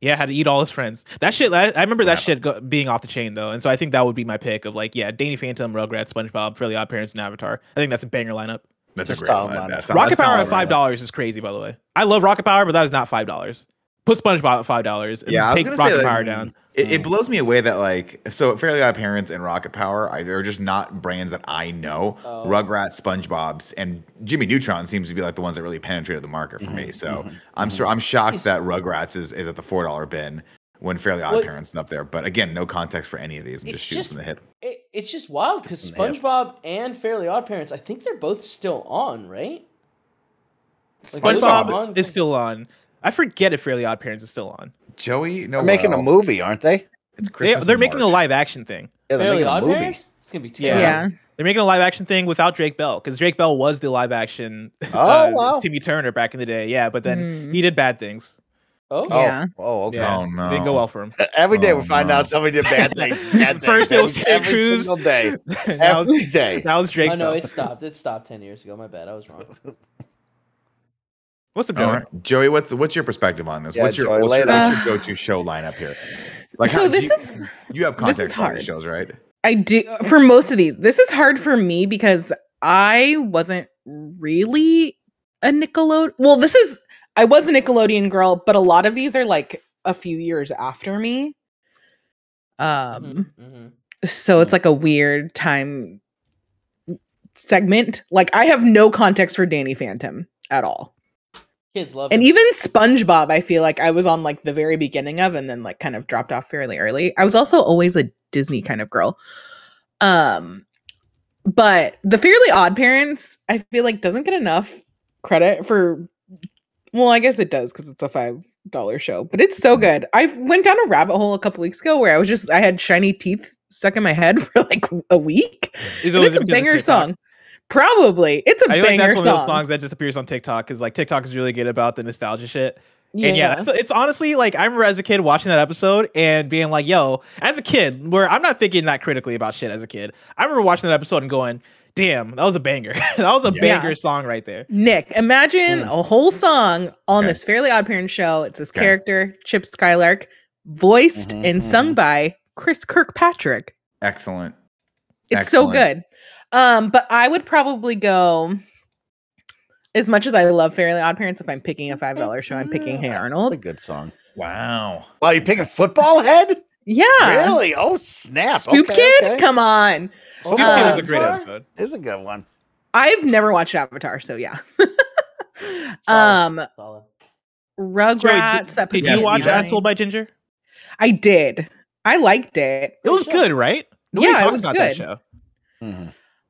Yeah, had to eat all his friends. That shit, I remember that shit being off the chain though, and so I think that would be my pick of like, Danny Phantom, Rugrats, SpongeBob, Fairly Oddparents, and Avatar. I think that's a banger lineup. That's a great lineup. Rocket Power at $5 is crazy, by the way. I love Rocket Power, but that is not $5. Put SpongeBob at $5. And I was take gonna Rocket say, Power down. It blows me away that like, so Fairly Oddparents and Rocket Power, they're just not brands that I know. Rugrats, SpongeBob's, and Jimmy Neutron seems to be like the ones that really penetrated the market for me. So I'm shocked that Rugrats is at the $4 bin when Fairly Oddparents is up there. But again, no context for any of these. I'm just shooting from the hip. It's just wild because SpongeBob and Fairly Oddparents, I think they're both still on, right? Like, SpongeBob is still on. I forget if Fairly Oddparents is still on. Joey, no, they're making a movie, aren't they? It's Christmas. They're making a live action thing. Yeah, they're making a movie. It's gonna be terrible. Yeah. They're making a live action thing without Drake Bell because Drake Bell was the live action Timmy Turner back in the day. Yeah, but then he did bad things. Oh yeah. Oh okay. Oh no. Didn't go well for him. Every day we find out somebody did bad things. First it was Ted Cruz. Every day. Every day. That was Drake Bell. No, it stopped. It stopped 10 years ago. My bad. I was wrong. What's up, Joey? Joey, what's your perspective on this? Yeah, what's your go-to show lineup here? Like, so you have context for these shows, right? I do for most of these. This is hard for me because I wasn't really a Nickelodeon. Well, I was a Nickelodeon girl, but a lot of these are like a few years after me. So it's like a weird time segment. Like I have no context for Danny Phantom at all. Kids love and even SpongeBob, I feel like I was on like the very beginning of and then like kind of dropped off fairly early. I was also always a Disney kind of girl. But the Fairly Oddparents, I feel like doesn't get enough credit for, well, I guess it does because it's a $5 show, but it's so good. I went down a rabbit hole a couple weeks ago where I had shiny teeth stuck in my head for like a week. It's a banger song. Probably. It's a banger song. I feel like that's one of those songs that just appears on TikTok because like TikTok is really good about the nostalgia shit. Yeah. And it's honestly like I remember as a kid watching that episode and being like, yo, as a kid, where I'm not thinking that critically about shit as a kid. I remember watching that episode and going, damn, that was a banger. That was a banger song right there. Nick, imagine a whole song on this Fairly Oddparents show. It's this character, Chip Skylark, voiced and sung by Chris Kirkpatrick. Excellent. It's so good. But I would probably go, as much as I love Fairly Oddparents, if I'm picking a $5 show, I'm picking Hey Arnold. That's a good song. Wow. Wow, you're picking Football Head? Yeah. Really? Oh, snap. Scoop Kid? Come on. Scoop Kid is a great episode. It's a good one. I've never watched Avatar, so yeah. Solid. Rugrats. Did you watch Asshole by Ginger? I did. I liked it. It was good, right? Nobody talks about that show.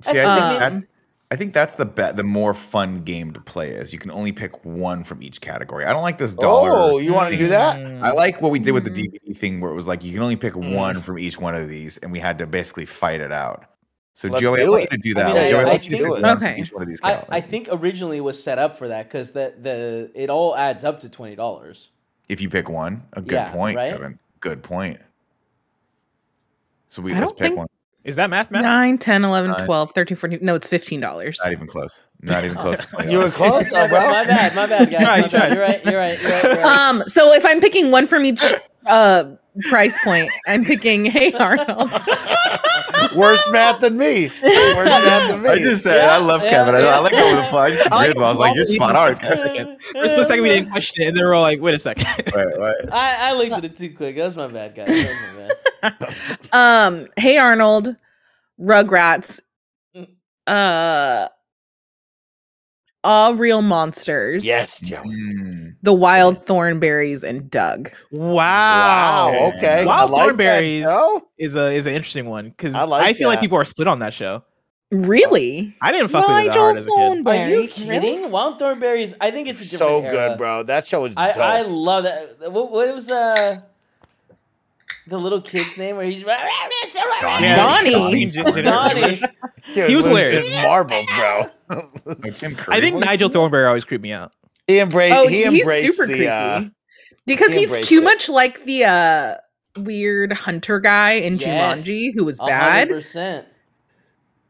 See, I think that's the more fun game to play is you can only pick one from each category. I don't like this dollar. Oh, you want to do that? I like what we did with the DVD thing where it was like you can only pick one from each one of these, and we had to basically fight it out. So Joey, I want you to do that. Joey, I want you to pick one from each one of these categories. I think originally it was set up for that because it all adds up to $20. If you pick one, a good point, right? Kevin. Good point. So let's pick one. Is that math? 9, 10, 11, 12, 13, 14. No, it's $15. Not even close. Not even close. You were close, my bro. bad, guys. You're right. You're right. So if I'm picking one from each price point, I'm picking Hey Arnold. Worse math than me. Worse math than me. I just said I love Kevin. I like how the plug. I was like, you're spot on, Kevin. For a split second, we didn't question it, and they were all like, "Wait a second." Wait. I looked at it too quick. That was my bad, guys. Hey Arnold, Rugrats, All Real Monsters. Yes, Joe. The Wild Thornberries and Doug. Wow. Okay. Wild like Thornberries is an interesting one because I feel like people are split on that show. Really? I didn't fuck with it that hard as a kid. Are you kidding? Wild Thornberries. I think it's a different era. good, bro. That show was dope. I love that. What was the little kid's name where he's Donnie. Donnie. He was hilarious. Marbles, bro. Tim Curry. I think Nigel Thornberry always creeped me out. He embraced. He he's embraced super the, creepy because he's too much like the weird hunter guy in Jumanji who was bad. 100%.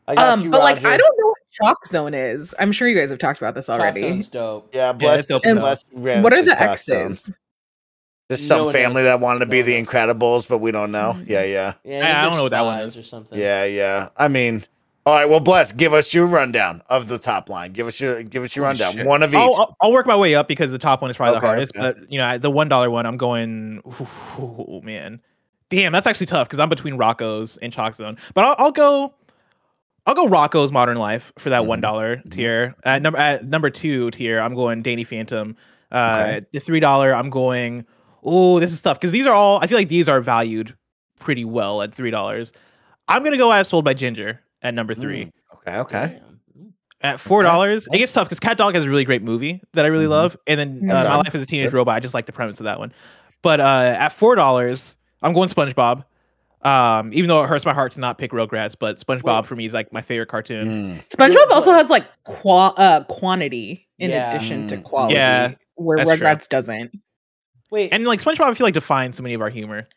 But like I don't know what Chalk Zone is. I'm sure you guys have talked about this already. Chalk Zone's dope. Yeah, bless. Dope. What are the X's? There's some family that wanted to be the Incredibles, but we don't know. Yeah. I don't know what that one is or something. Yeah. I mean, all right. Well, bless. Give us your rundown of the top line. Give us your rundown. Shit. One of each. I'll work my way up because the top one is probably the hardest. Okay. But the $1 one, I'm going. Oh man, damn, that's actually tough because I'm between Rocco's and Chalk Zone. But I'll go Rocco's Modern Life for that $1 tier. At number 2 tier, I'm going Danny Phantom. The $3, I'm going. Oh, this is tough because these are all. I feel like these are valued pretty well at $3. I'm gonna go As Told by Ginger at number 3. Okay. At $4, it gets tough because Cat Dog has a really great movie that I really love, and then My Life as a Teenage Robot. I just like the premise of that one. But at $4, I'm going SpongeBob. Even though it hurts my heart to not pick Rugrats, but SpongeBob for me is like my favorite cartoon. SpongeBob also has like quantity in addition to quality, where Rugrats doesn't. Wait, and like SpongeBob, I feel like defines so many of our humor.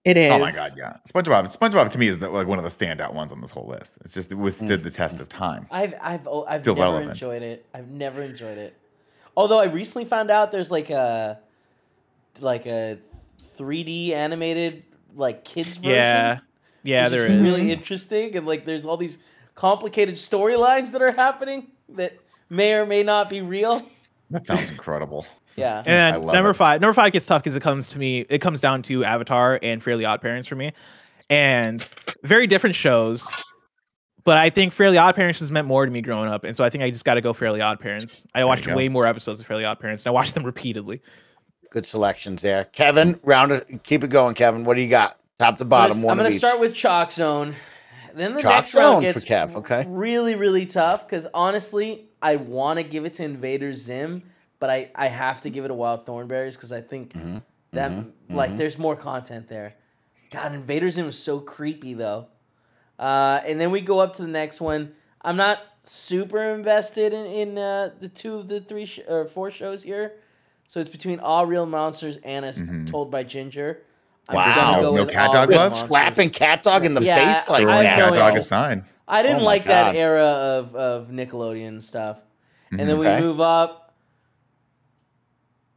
It is. Oh my god, yeah. SpongeBob to me is like one of the standout ones on this whole list. It's just it withstood the test of time. I've never enjoyed it. I've never enjoyed it. Although I recently found out there's like a 3D animated like kids version. Yeah, there is. Really interesting, and like there's all these complicated storylines that are happening that may or may not be real. That sounds incredible. Yeah. And number five gets tough because it comes down to Avatar and Fairly Oddparents for me. And very different shows. But I think Fairly Oddparents has meant more to me growing up. And so I think I just got to go Fairly Oddparents. I watched way more episodes of Fairly Oddparents, and I watched them repeatedly. Good selections there. Kevin, keep it going, Kevin. What do you got? Top to bottom, I'm going to start with Chalk Zone. Then the Chalk next round Zone gets for Kev, okay. really, really tough because honestly, I want to give it to Invader Zim, but I have to give it to Wild Thornberries because I think there's more content there. God, Invader Zim was so creepy though. And then we go up to the next one. I'm not super invested in the 2 of the 3 or 4 shows here, so it's between All Real Monsters and As Told by Ginger. Wow, no Cat Dog love? Slapping Cat Dog in the face like that. Cat Dog aside. I didn't like that era of Nickelodeon stuff. And then we move up.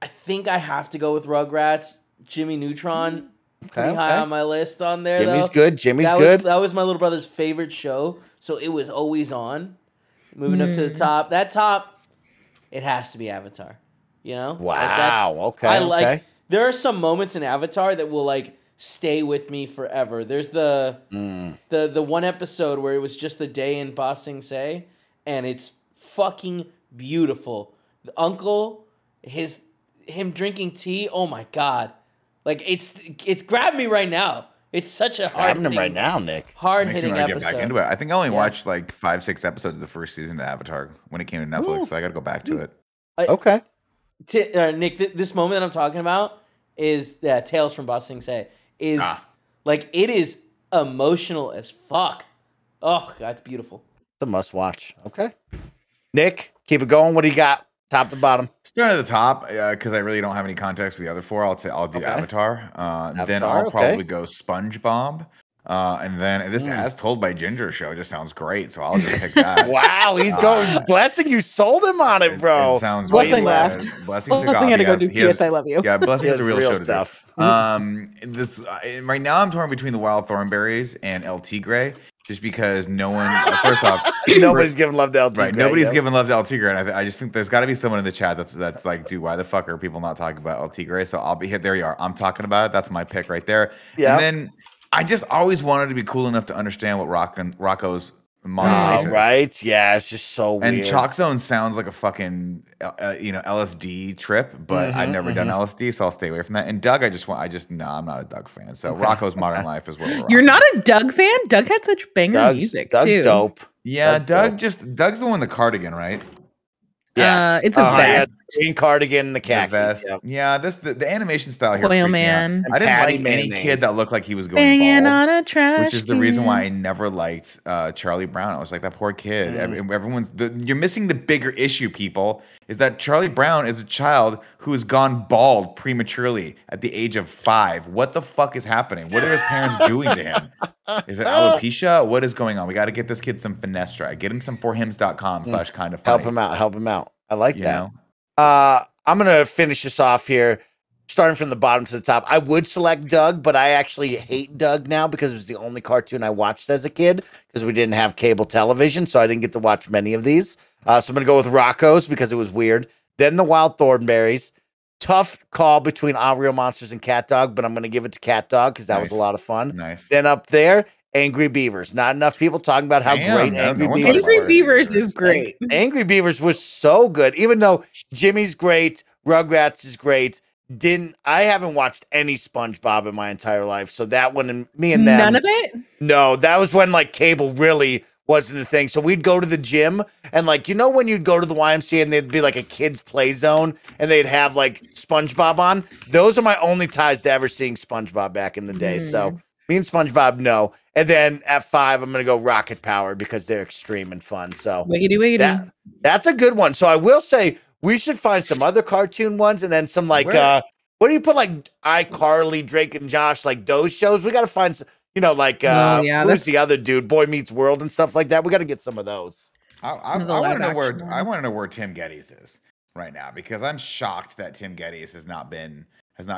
I think I have to go with Rugrats. Jimmy Neutron, pretty high on my list on there. Jimmy's good. That was my little brother's favorite show, so it was always on. Moving up to the top, it has to be Avatar. You know? Wow. There are some moments in Avatar that will like stay with me forever. There's the one episode where it was just the day in Ba Sing Se, and it's fucking beautiful. The uncle, him drinking tea. Oh my god, like it's grabbed me right now. It's such a hard hitting right now, Nick. Hard hitting episode. Get back into it. I think I only watched like 5-6 episodes of the first season of Avatar when it came to Netflix, so I got to go back to it. Okay. Nick, this moment that I'm talking about is Tales from Ba Sing Se. Like it is emotional as fuck. Oh god, it's beautiful. It's a must watch. Okay. Nick, keep it going. What do you got? Top to bottom. Start at the top because I really don't have any context for the other 4. I'll do Avatar. Then I'll probably go SpongeBob. And then this As Told by Ginger show just sounds great, so I'll just pick that. Wow, he's going. Blessing, you sold him on it, bro. It sounds Blessing really left. Blessing had to go do PS I Love You. Yeah, Blessing has a real show stuff. to do. This right now I'm torn between the Wild Thornberries and El Tigre, just because no one. First off, nobody's giving love to El Tigre. Right, nobody's giving love to El Tigre, and I just think there's got to be someone in the chat that's like, dude, why the fuck are people not talking about El Tigre? So I'll be here. There you are. I'm talking about it. That's my pick right there. Yeah. And then I just always wanted to be cool enough to understand what Rocco's modern life is. Right? Yeah, it's just so weird. And Chalk Zone sounds like a fucking LSD trip, but I've never done LSD, so I'll stay away from that. And Doug, I'm not a Doug fan. So Rocco's Modern Life is what we're You're not a Doug fan? Doug had such banger music Doug's too. Dope. Yeah, Doug's the one with the cardigan, right? Yes, it's a vest. Green cardigan and the khakis. Vest. Yep. Yeah, the animation style here. Oil man. I didn't like any kid that looked like he was going bald, on a trash which is the reason why I never liked Charlie Brown. I was like, that poor kid. You're missing the bigger issue, people. Is that Charlie Brown is a child who has gone bald prematurely at the age of 5. What the fuck is happening? What are his parents doing to him? Is it alopecia? What is going on? We got to get this kid some finesse. Get him some forhims.com/KindaFunny. Help him out. I like that. I'm going to finish this off here, starting from the bottom to the top. I would select Doug, but I actually hate Doug now because it was the only cartoon I watched as a kid because we didn't have cable television, so I didn't get to watch many of these. So I'm going to go with Rocco's because it was weird. Then the Wild Thornberries. Tough call between All Real Monsters and Cat Dog, but I'm going to give it to Cat Dog because that was a lot of fun. Nice. Then up there, Angry Beavers. Not enough people talking about how great Angry Beavers. Angry Beavers is great. Angry Beavers was so good, even though Jimmy's great, Rugrats is great. I haven't watched any SpongeBob in my entire life, so that one and me and them. None of it? No, that was when like cable really wasn't a thing. So we'd go to the gym and like, when you'd go to the YMCA and there'd be like a kids play zone and they'd have like SpongeBob on. Those are my only ties to ever seeing SpongeBob back in the day. So me and SpongeBob, no. And then at 5, I'm going to go Rocket Power because they're extreme and fun. So wiggity. That's a good one. So I will say we should find some other cartoon ones and then some like, what do you put like iCarly, Drake and Josh, like those shows? We got to find some, who's the other dude, Boy Meets World and stuff like that. We got to get some of those. I want to know where Tim Geddes is right now because I'm shocked that Tim Geddes has not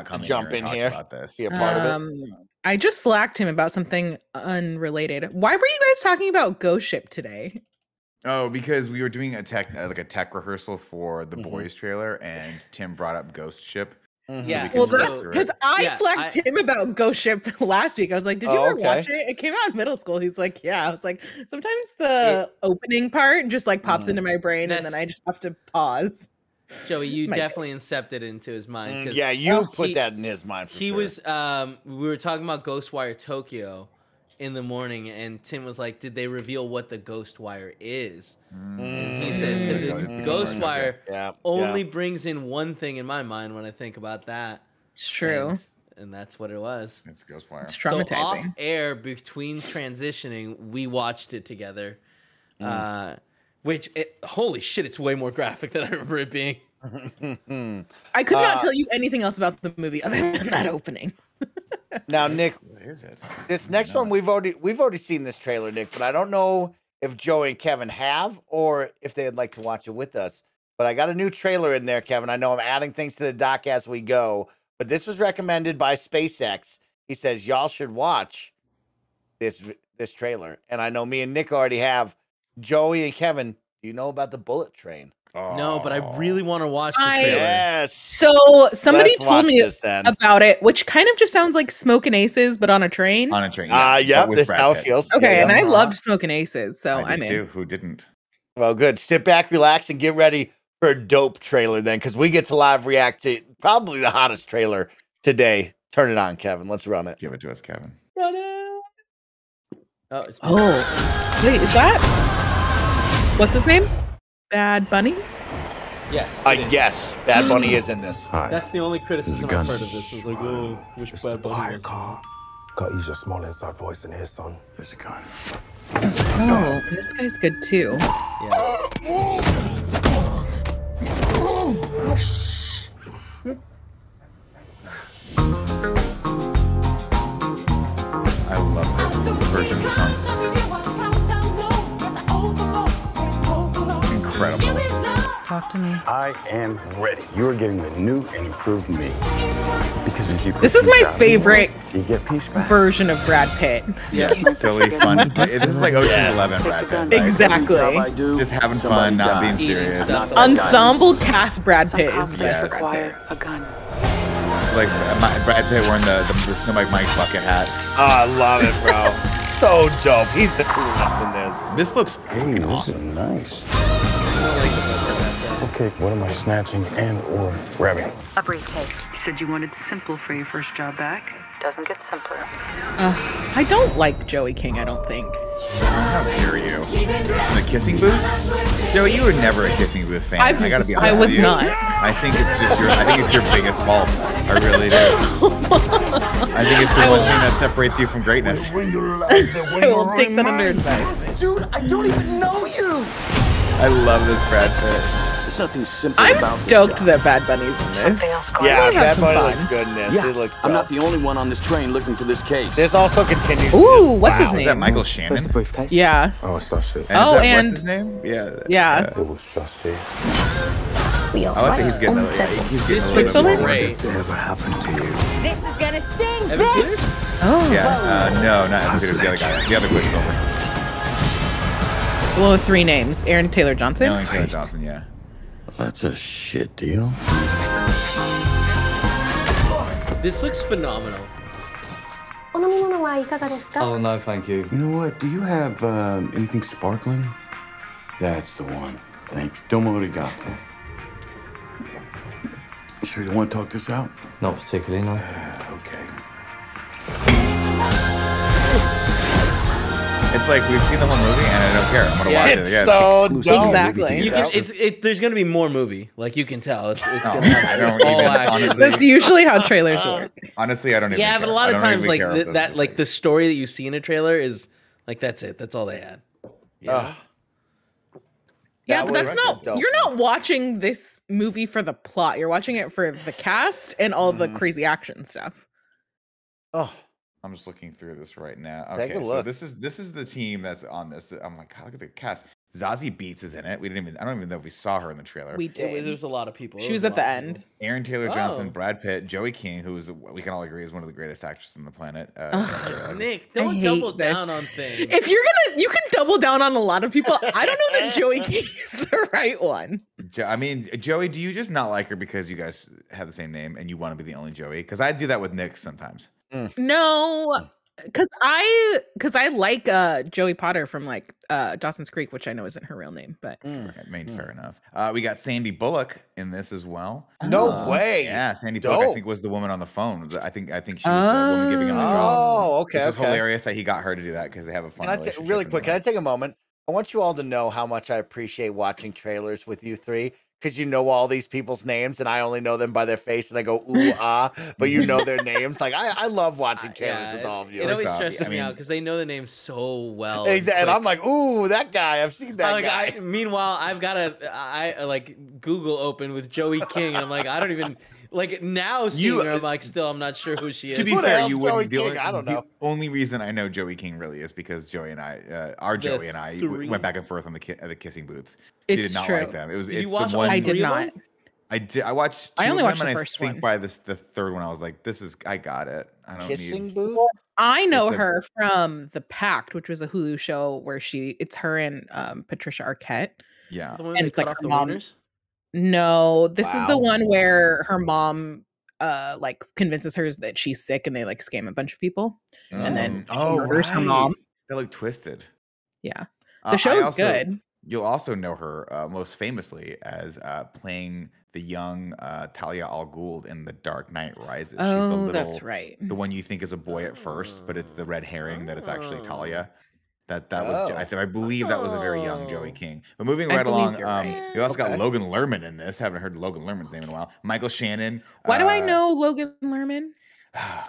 come in here about this. Be a part of it. I just slacked him about something unrelated. Why were you guys talking about Ghost Ship today? Oh, because we were doing a tech rehearsal for the Boys trailer, and Tim brought up Ghost Ship. Yeah, well, that's because I slacked him about Ghost Ship last week. I was like, "Did you ever watch it?" It came out in middle school. He's like, "Yeah." I was like, "Sometimes the opening part just like pops into my brain, and then I just have to pause." Joey, you definitely incepted into his mind. Yeah, you put that in his mind. He was. We were talking about Ghostwire Tokyo in the morning, and Tim was like, "Did they reveal what the Ghostwire is?" And he said, "Because it's Ghostwire only brings in one thing in my mind when I think about that." It's true, and that's what it was. It's Ghostwire. It's traumatizing. So off air, between transitioning, we watched it together. Holy shit, it's way more graphic than I remember it being. I could not tell you anything else about the movie other than that opening. Now, Nick, what is it? This next one we've already seen this trailer, Nick, but I don't know if Joey and Kevin have or if they'd like to watch it with us. But I got a new trailer in there, Kevin. I know I'm adding things to the doc as we go, but this was recommended by SpaceX. He says y'all should watch this trailer, and I know me and Nick already have. Joey and Kevin, do you know about the Bullet Train? No, but I really want to watch the trailer. Yes. So somebody told me about it, which kind of just sounds like Smoking Aces, but on a train. On a train. Yeah. This how it feels. Okay, and I loved Smoking Aces, so I'm in. Too. Who didn't? Well, good. Sit back, relax, and get ready for a dope trailer then, because we get to live react to probably the hottest trailer today. Turn it on, Kevin. Let's run it. Give it to us, Kevin. Wait, is that what's his name? Bad Bunny? Yes. Yes, Bad Bunny is in this. Hi. That's the only criticism I've heard of this. It's like, wish Bad Bunny was. Gotta use your small inside voice in here, son. There's a gun. Oh, this guy's good too. Yeah. I love this. talk to me? I am ready. You are getting the new and improved me. Because you keep This is my favorite you get peace back. version of Brad Pitt. Yeah, silly, fun. This is like Ocean's 11, Brad Pitt. Right? Exactly. Just having fun, not being serious. Ensemble cast Brad Pitt is the best. Require a gun. Like Brad Pitt wearing the Snowbike Mike bucket hat. Oh, I love it, bro. So dope. He's the coolest in this. This looks fucking awesome. Nice. Okay, what am I snatching and or grabbing? A briefcase. You said you wanted simple for your first job back. Doesn't get simpler. I don't like Joey King, I don't think. How dare you? The kissing booth? Joey, you were never a kissing booth fan. I gotta be honest with you. I was not. I think it's your biggest fault. I really do. I think it's the one thing that separates you from greatness. I will take that under advisement. Dude, I don't even know you. I love this Brad Pitt. There's nothing simple I'm about this stoked job. that Bad Bunny's in this. Something else going Yeah, on? have Bad some Bunny fun. looks good in this. Yeah, It looks dope. I'm not the only one on this train looking for this case. This also continues. Ooh, what's his Is name? that Michael Shannon? briefcase? Yeah. Oh, it's not shit. And Oh, what's and- his name? Yeah. Yeah. It was just it. I like that he's getting he's getting a little bit Quicksilver? more. Great. Whatever happened to you? This is gonna sting, Evan Peters? Oh. Yeah. No, not Evan Peters, the other guy. The other Quicksilver. Well, with 3 names. Aaron Taylor Johnson. Aaron Taylor Johnson, yeah. That's a shit deal. This looks phenomenal. Oh, no, thank you. You know what? Do you have anything sparkling? That's the one. Thank you. Domo arigato. You sure you don't want to talk this out? Not particularly, no. Okay. It's like we've seen the whole movie and I don't care. I'm gonna watch it It's again. so dope. Exactly. You can, there's gonna be more movie. Like you can tell, it's No, gonna I have don't all even- action. honestly- That's usually how trailers work. Honestly, I don't even Yeah, care. but a lot I of don't times, even like care if that, those like are the story that you see in a trailer is like that's it. That's all they had. Ugh. Yeah, That but was that's not. dope. You're not watching this movie for the plot. You're watching it for the cast and all the crazy action stuff. Oh, I'm just looking through this right now. Take Okay, a so look. this is the team that's on this. I'm like, God, look at the cast. Zazie Beetz is in it. I don't even know if we saw her in the trailer. We did. There's a lot of people. She was at the end. Aaron Taylor Johnson, Oh. Brad Pitt, Joey King, who is we can all agree is one of the greatest actresses on the planet. Nick, I don't hate double this. down on things. If you're gonna, you can double down on a lot of people. I don't know that Joey King is the right one. I mean, Joey, do you just not like her because you guys have the same name and you want to be the only Joey? Because I do that with Nick sometimes. No, because I like Joey Potter from like Dawson's Creek, which I know isn't her real name, but Fair enough. We got Sandy Bullock in this as well. no way. Yeah, Sandy Bullock, I Dope. think, was the woman on the phone. I think she was the woman giving him the job. Oh, okay. It's just okay. hilarious that he got her to do that because they have a fun Can I relationship. really in quick? the Can I take a moment? I want you all to know how much I appreciate watching trailers with you three, because you know all these people's names and I only know them by their face and I go ooh ah, but you know their names. Like I love watching trailers with all of you. It always First off, stresses I me mean- out because they know the name so well. Exactly. And I'm quick. like, ooh, that guy. I've seen that guy. Meanwhile, I've got I like Google open with Joey King, and I'm like, I don't even like now seeing her. I'm like, still, I'm not sure who she is. To be Who the fair, hell's you Joey wouldn't be King? like, I don't know. The only reason I know Joey King really is because Joey and I, Joey and I, three. went back and forth on the kissing booths. It's She did not true. like them. It was. Did you It's watch the all one. I did three of not. them? I did. I watched. I two only of watched them, the and first I think one. by the third one, I was like, "This is. I got it. I don't Kissing need." booth? I know It's a- her from The Pact, which was a Hulu show where it's her and Patricia Arquette. Yeah. The one And they it's cut like off her the mom. wieners? No, this is the Wow. one where her mom like convinces her that she's sick and they like scam a bunch of people. And then she murders her mom. They look twisted. Yeah. I The show's also- good. You'll also know her most famously as playing the young Talia al Ghul in The Dark Knight Rises. She's the Oh, little, that's right. the one you think is a boy at first, but it's the red herring that it's actually Talia. That was I believe that was a very young Joey King. But moving I right believe along, you're right. you also got Okay. Logan Lerman in this. Haven't heard Logan Lerman's name in a while. Michael Shannon. Why do I know Logan Lerman?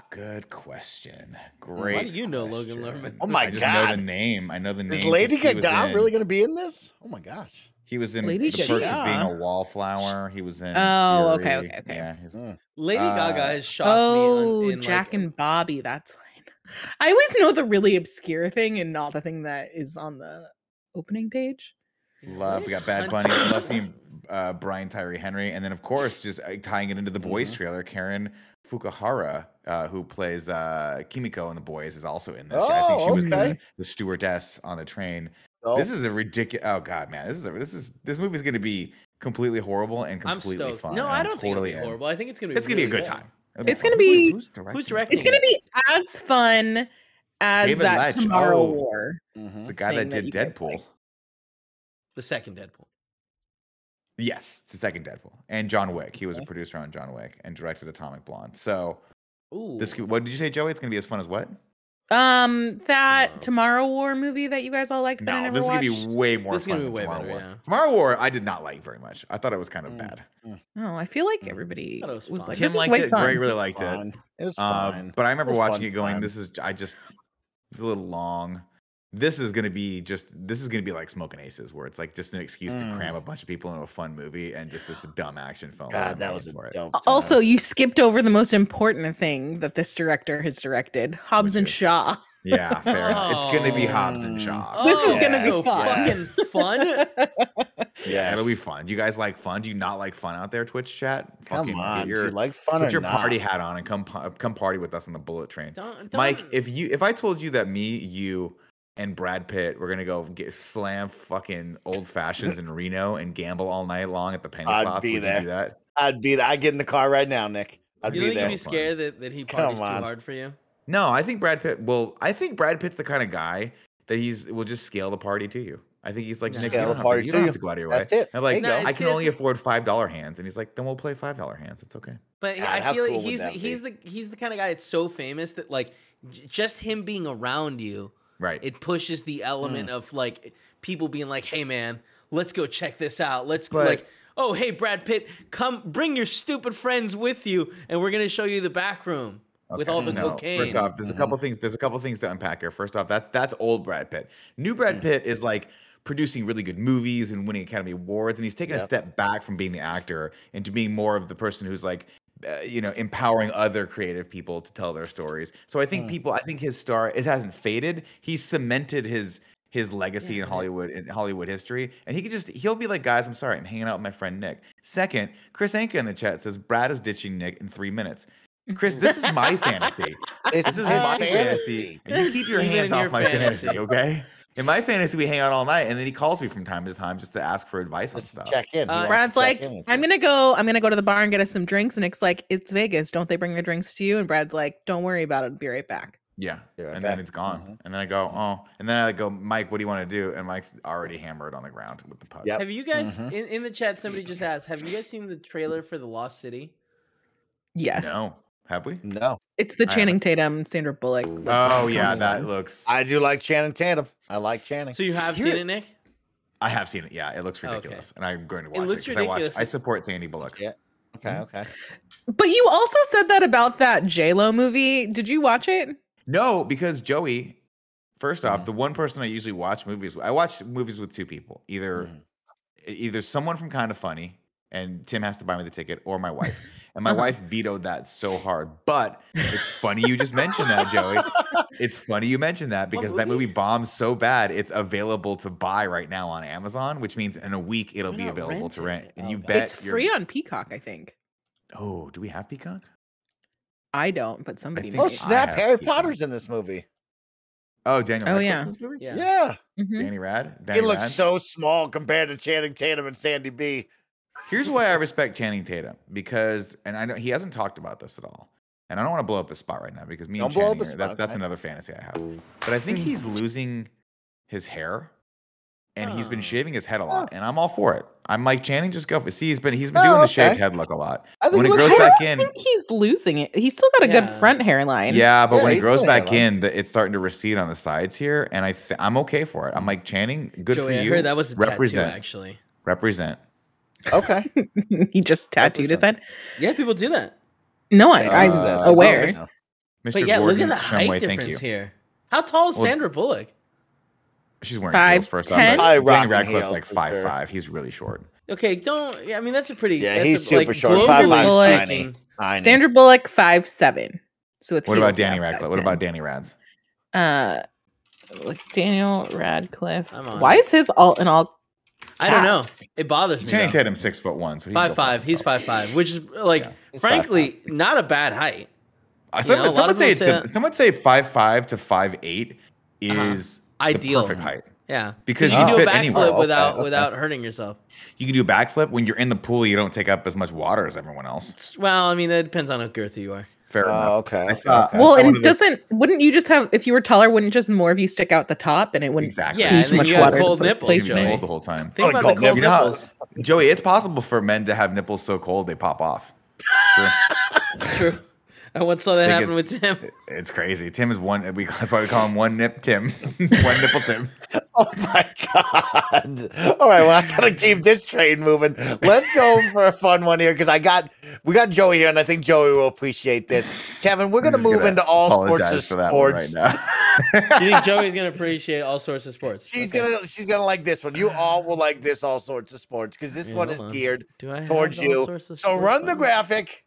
Good question. Great. Why do you know Logan question. Lerman? Oh my I just know the God. name. I know the name. Is Lady 'cause he was Gaga in- really going to be in this? Oh my gosh. He was in Lady The Perks of Gaga. Being a Wallflower. He was in. Oh, okay, Fury. okay. Yeah, he's- Lady Gaga has shocked Oh, me. In Jack like, and Bobby. That's fine. I always know the really obscure thing and not the thing that is on the opening page. Love. We got What Bad is Bunny. Love seeing Brian Tyree Henry, and then of course just tying it into the Boys trailer, Karen Fukuhara, who plays Kimiko in the Boys, is also in this. I think she was the stewardess on the train. This is a ridiculous. Oh god, man, this movie is going to be completely horrible and completely fun. No, I don't think it'll be horrible. I think it's going to be. It's going to be a good time. It's going to be. Who's directing? It's going to be as fun as David that Leitch. Tomorrow War. It's the guy that did Deadpool. The second Deadpool. Yes, it's the second Deadpool. And John Wick. He was a producer on John Wick and directed Atomic Blonde. So, what did you say, Joey? It's going to be as fun as what? That Tomorrow War movie that you guys all liked. That I never this is watched. going to be way more fun than Tomorrow War. Yeah. Tomorrow War, I did not like very much. I thought it was kind of bad. Oh, I feel like everybody was like, Tim liked it. Greg really liked it. It was fun. But I remember watching it going, it's a little long. This is gonna be like Smoking Aces, where it's like just an excuse to cram a bunch of people into a fun movie and just this dumb action film. God, that was a dope time. Also, you skipped over the most important thing that this director has directed: Hobbs and Shaw. Yeah, fair enough. It's gonna be Hobbs and Shaw. This is gonna be fucking fun. Yeah, it'll be fun. Do you guys like fun? Do you not like fun out there, Twitch chat? Come on, do you like fun put or your not? party hat on and come party with us on the bullet train. Mike, if I told you that me, you, and Brad Pitt, we're gonna go slam fucking old fashions in Reno and gamble all night long at the penny slots. I'd be Would there. you do that? I'd be there. I'd get in the car right now, Nick. I'd you be think there. you'd be scared that he parties too hard for you? No, I think Brad Pitt. Well, I think Brad Pitt's the kind of guy that will just scale the party to you. I think he's like, Nick, you don't have to go out of your way. That's it. I'm like, I can only afford $5 hands, and he's like, then we'll play $5 hands. It's okay. But I feel like he's the kind of guy that's so famous that like just him being around you. Right. It pushes the element of like people being like, "Hey man, let's go check this out. Let's go like, oh hey Brad Pitt, come bring your stupid friends with you, and we're gonna show you the back room with all the cocaine." First off, there's a couple things. There's a couple things to unpack here. First off, that's old Brad Pitt. New Brad Pitt is like producing really good movies and winning Academy Awards, and he's taken a step back from being the actor into being more of the person who's like, empowering other creative people to tell their stories. So I think his star, it hasn't faded. He's cemented his legacy in Hollywood history. And he'll be like, guys, I'm sorry, I'm hanging out with my friend Nick. Second, Chris Anka in the chat says Brad is ditching Nick in 3 minutes. Chris, this is my fantasy. This is my fantasy. And you keep your hands off my fantasy, okay? In my fantasy, we hang out all night, and then he calls me from time to time just to ask for advice on stuff. Check in. Brad's like, I'm gonna go to the bar and get us some drinks. And Nick's like, it's Vegas. Don't they bring the drinks to you? And Brad's like, don't worry about it. I'll be right back. Yeah. And then it's gone. And then I go, and then I go, Mike, what do you want to do? And Mike's already hammered on the ground with the puck. Yep. Have you guys in the chat? Somebody just asked, have you guys seen the trailer for The Lost City? Yes. No. Have we? No. It's the Channing Tatum, Sandra Bullock. Oh yeah, that looks. I do like Channing Tatum. I like Channing. So you have seen it, Nick? I have seen it. Yeah, it looks ridiculous, and I'm going to watch it looks because ridiculous. I support Sandy Bullock. Yeah. Okay. But you also said that about that J-Lo movie. Did you watch it? No, because Joey. First off, the one person I usually watch movies with, I watch movies with two people. Either someone from KindaFunny, and Tim has to buy me the ticket, or my wife. And my wife vetoed that so hard. But it's funny you just mentioned that, Joey. It's funny you mentioned that because that movie bombed so bad, it's available to buy right now on Amazon, which means in a week it'll be available to rent. And you bet it's free on Peacock, I think. Oh, do we have Peacock? I don't, but somebody may. Oh, snap. Harry Potter's in this movie. Oh, Daniel Radcliffe's yeah. in this movie? Yeah. Danny Rad? He looks so small compared to Channing Tatum and Sandy B. Here's why I respect Channing Tatum, because, and I know he hasn't talked about this at all, and I don't want to blow up his spot right now because me and Channing, that's another fantasy I have. But I think he's losing his hair, and he's been shaving his head a lot, and I'm all for it. I'm like, Channing, just go for it. See, he's been doing the shaved head look a lot. When it grows back in, I think he's losing it. He's still got a good front hairline. Yeah, but when it grows back in, it's starting to recede on the sides here, and I'm okay for it. I'm like, Channing, good Joey, for you. I heard that was a represent tattoo, actually. Represent. Okay. He just tattooed his head. Yeah, people do that. No, I'm aware. Mr. But yeah, Gordon, look at the height Shumway, difference here. How tall is Sandra Bullock? She's wearing heels first off. Danny Radcliffe's like 5'5". He's really short. Okay, don't. Yeah, I mean that's a pretty. Yeah, he's super like, short. Globally tiny. Sandra Bullock 5'7". So with what about Danny Radcliffe? What about Danny Rads? Like Daniel Radcliffe. Why is his all? I don't know. It bothers me. Channing Tatum's 6'1", so 5'5". He's 5'5", which is like, frankly, not a bad height. Some would say 5'5" to 5'8" is ideal. The perfect height. Yeah, because you can do a backflip without hurting yourself. You can do a backflip when you're in the pool. You don't take up as much water as everyone else. Well, I mean, that depends on how girthy you are. Fair enough. Okay. Well, and wouldn't you just have, if you were taller, wouldn't just more of you stick out the top and it wouldn't lose much water? Cold nipples, Joey. Cold the whole time. Think about the cold nipples. Joey, it's possible for men to have nipples so cold they pop off. True. I once saw that happen with Tim. It's crazy. Tim is one. That's why we call him One Nip Tim. One Nipple Tim. Oh my God. All right, well, I gotta keep this train moving. Let's go for a fun one here because we got Joey here, and I think Joey will appreciate this. Kevin, we're gonna move into all sorts of sports. Right now. You think Joey's gonna appreciate all sorts of sports? She's gonna like this one. You all will like this all sorts of sports because this one is geared towards you. So run the graphic.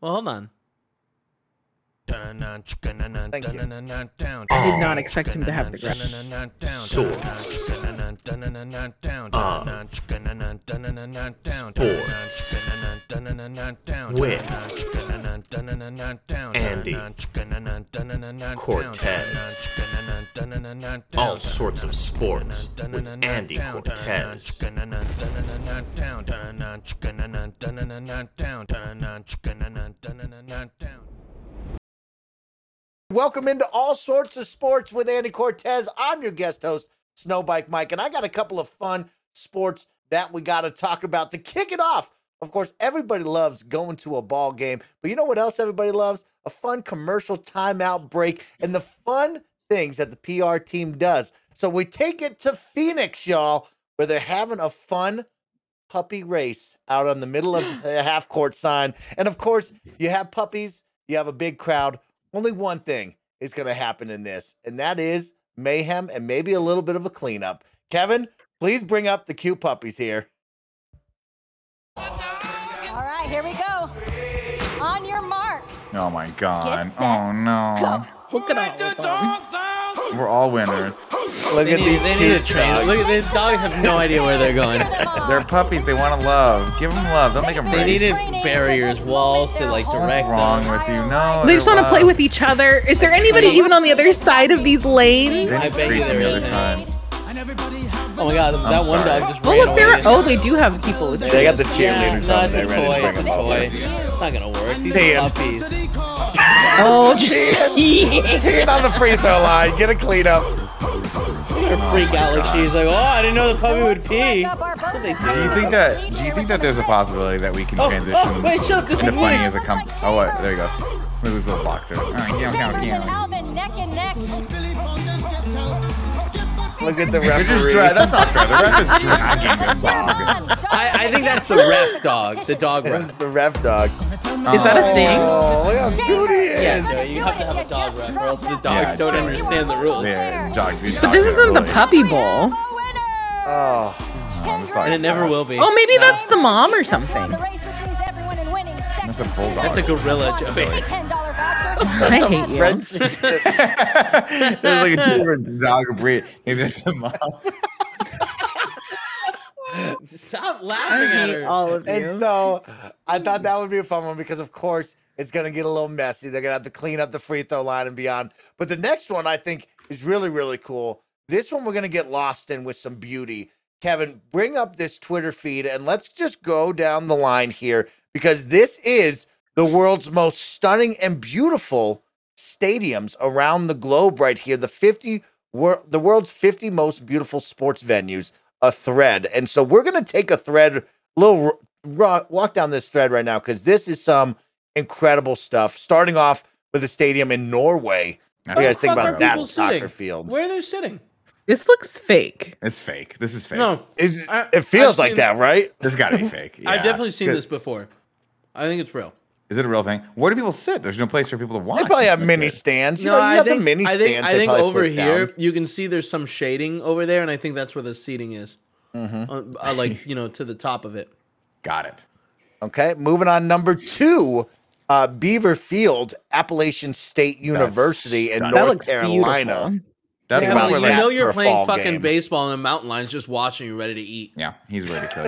Well, hold on. Thank you. I did not expect him to have the graphic. Swords. Sports. With Andy Cortez. All sorts of sports with Andy Cortez. Welcome into All Sorts of Sports with Andy Cortez. I'm your guest host, Snowbike Mike, and I got a couple of fun sports that we got to talk about to kick it off. Of course, everybody loves going to a ball game, but you know what else everybody loves? A fun commercial timeout break and the fun things that the PR team does. So we take it to Phoenix, y'all, where they're having a fun puppy race out on the middle of the half-court sign. And of course, you have puppies, you have a big crowd. Only one thing is going to happen in this, and that is mayhem and maybe a little bit of a cleanup. Kevin, please bring up the cute puppies here. All right, here we go. On your mark. Oh my God. Get set. Oh no. Go. Look at all of them. We're all winners. Look at these cute dogs. Look at these dogs. Have no idea where they're going. They're puppies. They want to love. Give them love. Don't make them They race. needed barriers, walls to like direct What's wrong them. with you? No. They just want to play with each other. Is there anybody even on the other side of these lanes? I bet you there is. Oh my God, that one dog just Oh, ran look, away. oh, they do have people with They got the Yeah, cheerleaders no, on it's there a ready toy. to bring It's a them over. toy. It's not gonna work. These Damn. are puppies. Oh, just Take it on the free throw line. Get a cleanup. They're gonna freak out like she's like, oh, I didn't know the puppy would pee. That's what they do. Do you think that there's a possibility that we can transition wait, shut up, this into is funny me. as a Oh, what? There you go. Look at these little boxers. Alvin neck and neck. Look at the They're just referee. that's not fair. The ref is dragging this dog. I think that's the ref dog, the dog That's ref. the ref dog. is that a thing? Oh, look how cute he is. Yeah, Joey, you have to have a dog ref, or else the dogs don't Joey. understand the rules. Yeah, dogs. But this isn't the puppy bowl. Oh, And it never will be. Oh, maybe that's the mom or something. That's a bulldog. That's a gorilla, Joey. I hate you. Friendship. There's like a different dog breed. Maybe that's the mom. Stop I laughing at hate her. all of And you. so I thought that would be a fun one because, of course, it's going to get a little messy. They're going to have to clean up the free throw line and beyond. But the next one I think is really, really cool. This one we're going to get lost in with some beauty. Kevin, bring up this Twitter feed and let's just go down the line here because this is the world's most stunning and beautiful stadiums around the globe right here. The world's 50 most beautiful sports venues, a thread. And so we're going to take a thread, walk down this thread right now because this is some incredible stuff. Starting off with a stadium in Norway. What do you guys think about that soccer field? Where are they sitting? This looks fake. It's fake. This is fake. No, It feels I've like seen- that, right? This got to be fake. I've Yeah. definitely seen this before. I think it's real. Is it a real thing? Where do people sit? There's no place for people to watch. They probably have That's mini it. stands. You No, know, you I have the think, mini I stands. think, I they think probably over flip here down. you can see there's some shading over there, and I think that's where the seating is. Like, to the top of it. Got it. Okay, moving on. Number 2, Beaver Field, Appalachian State University in That North looks Carolina. beautiful. That's Yeah, about well, where you know for you're a playing fall fucking game. baseball in the mountain lions, just watching you, ready to eat. Yeah, he's ready to kill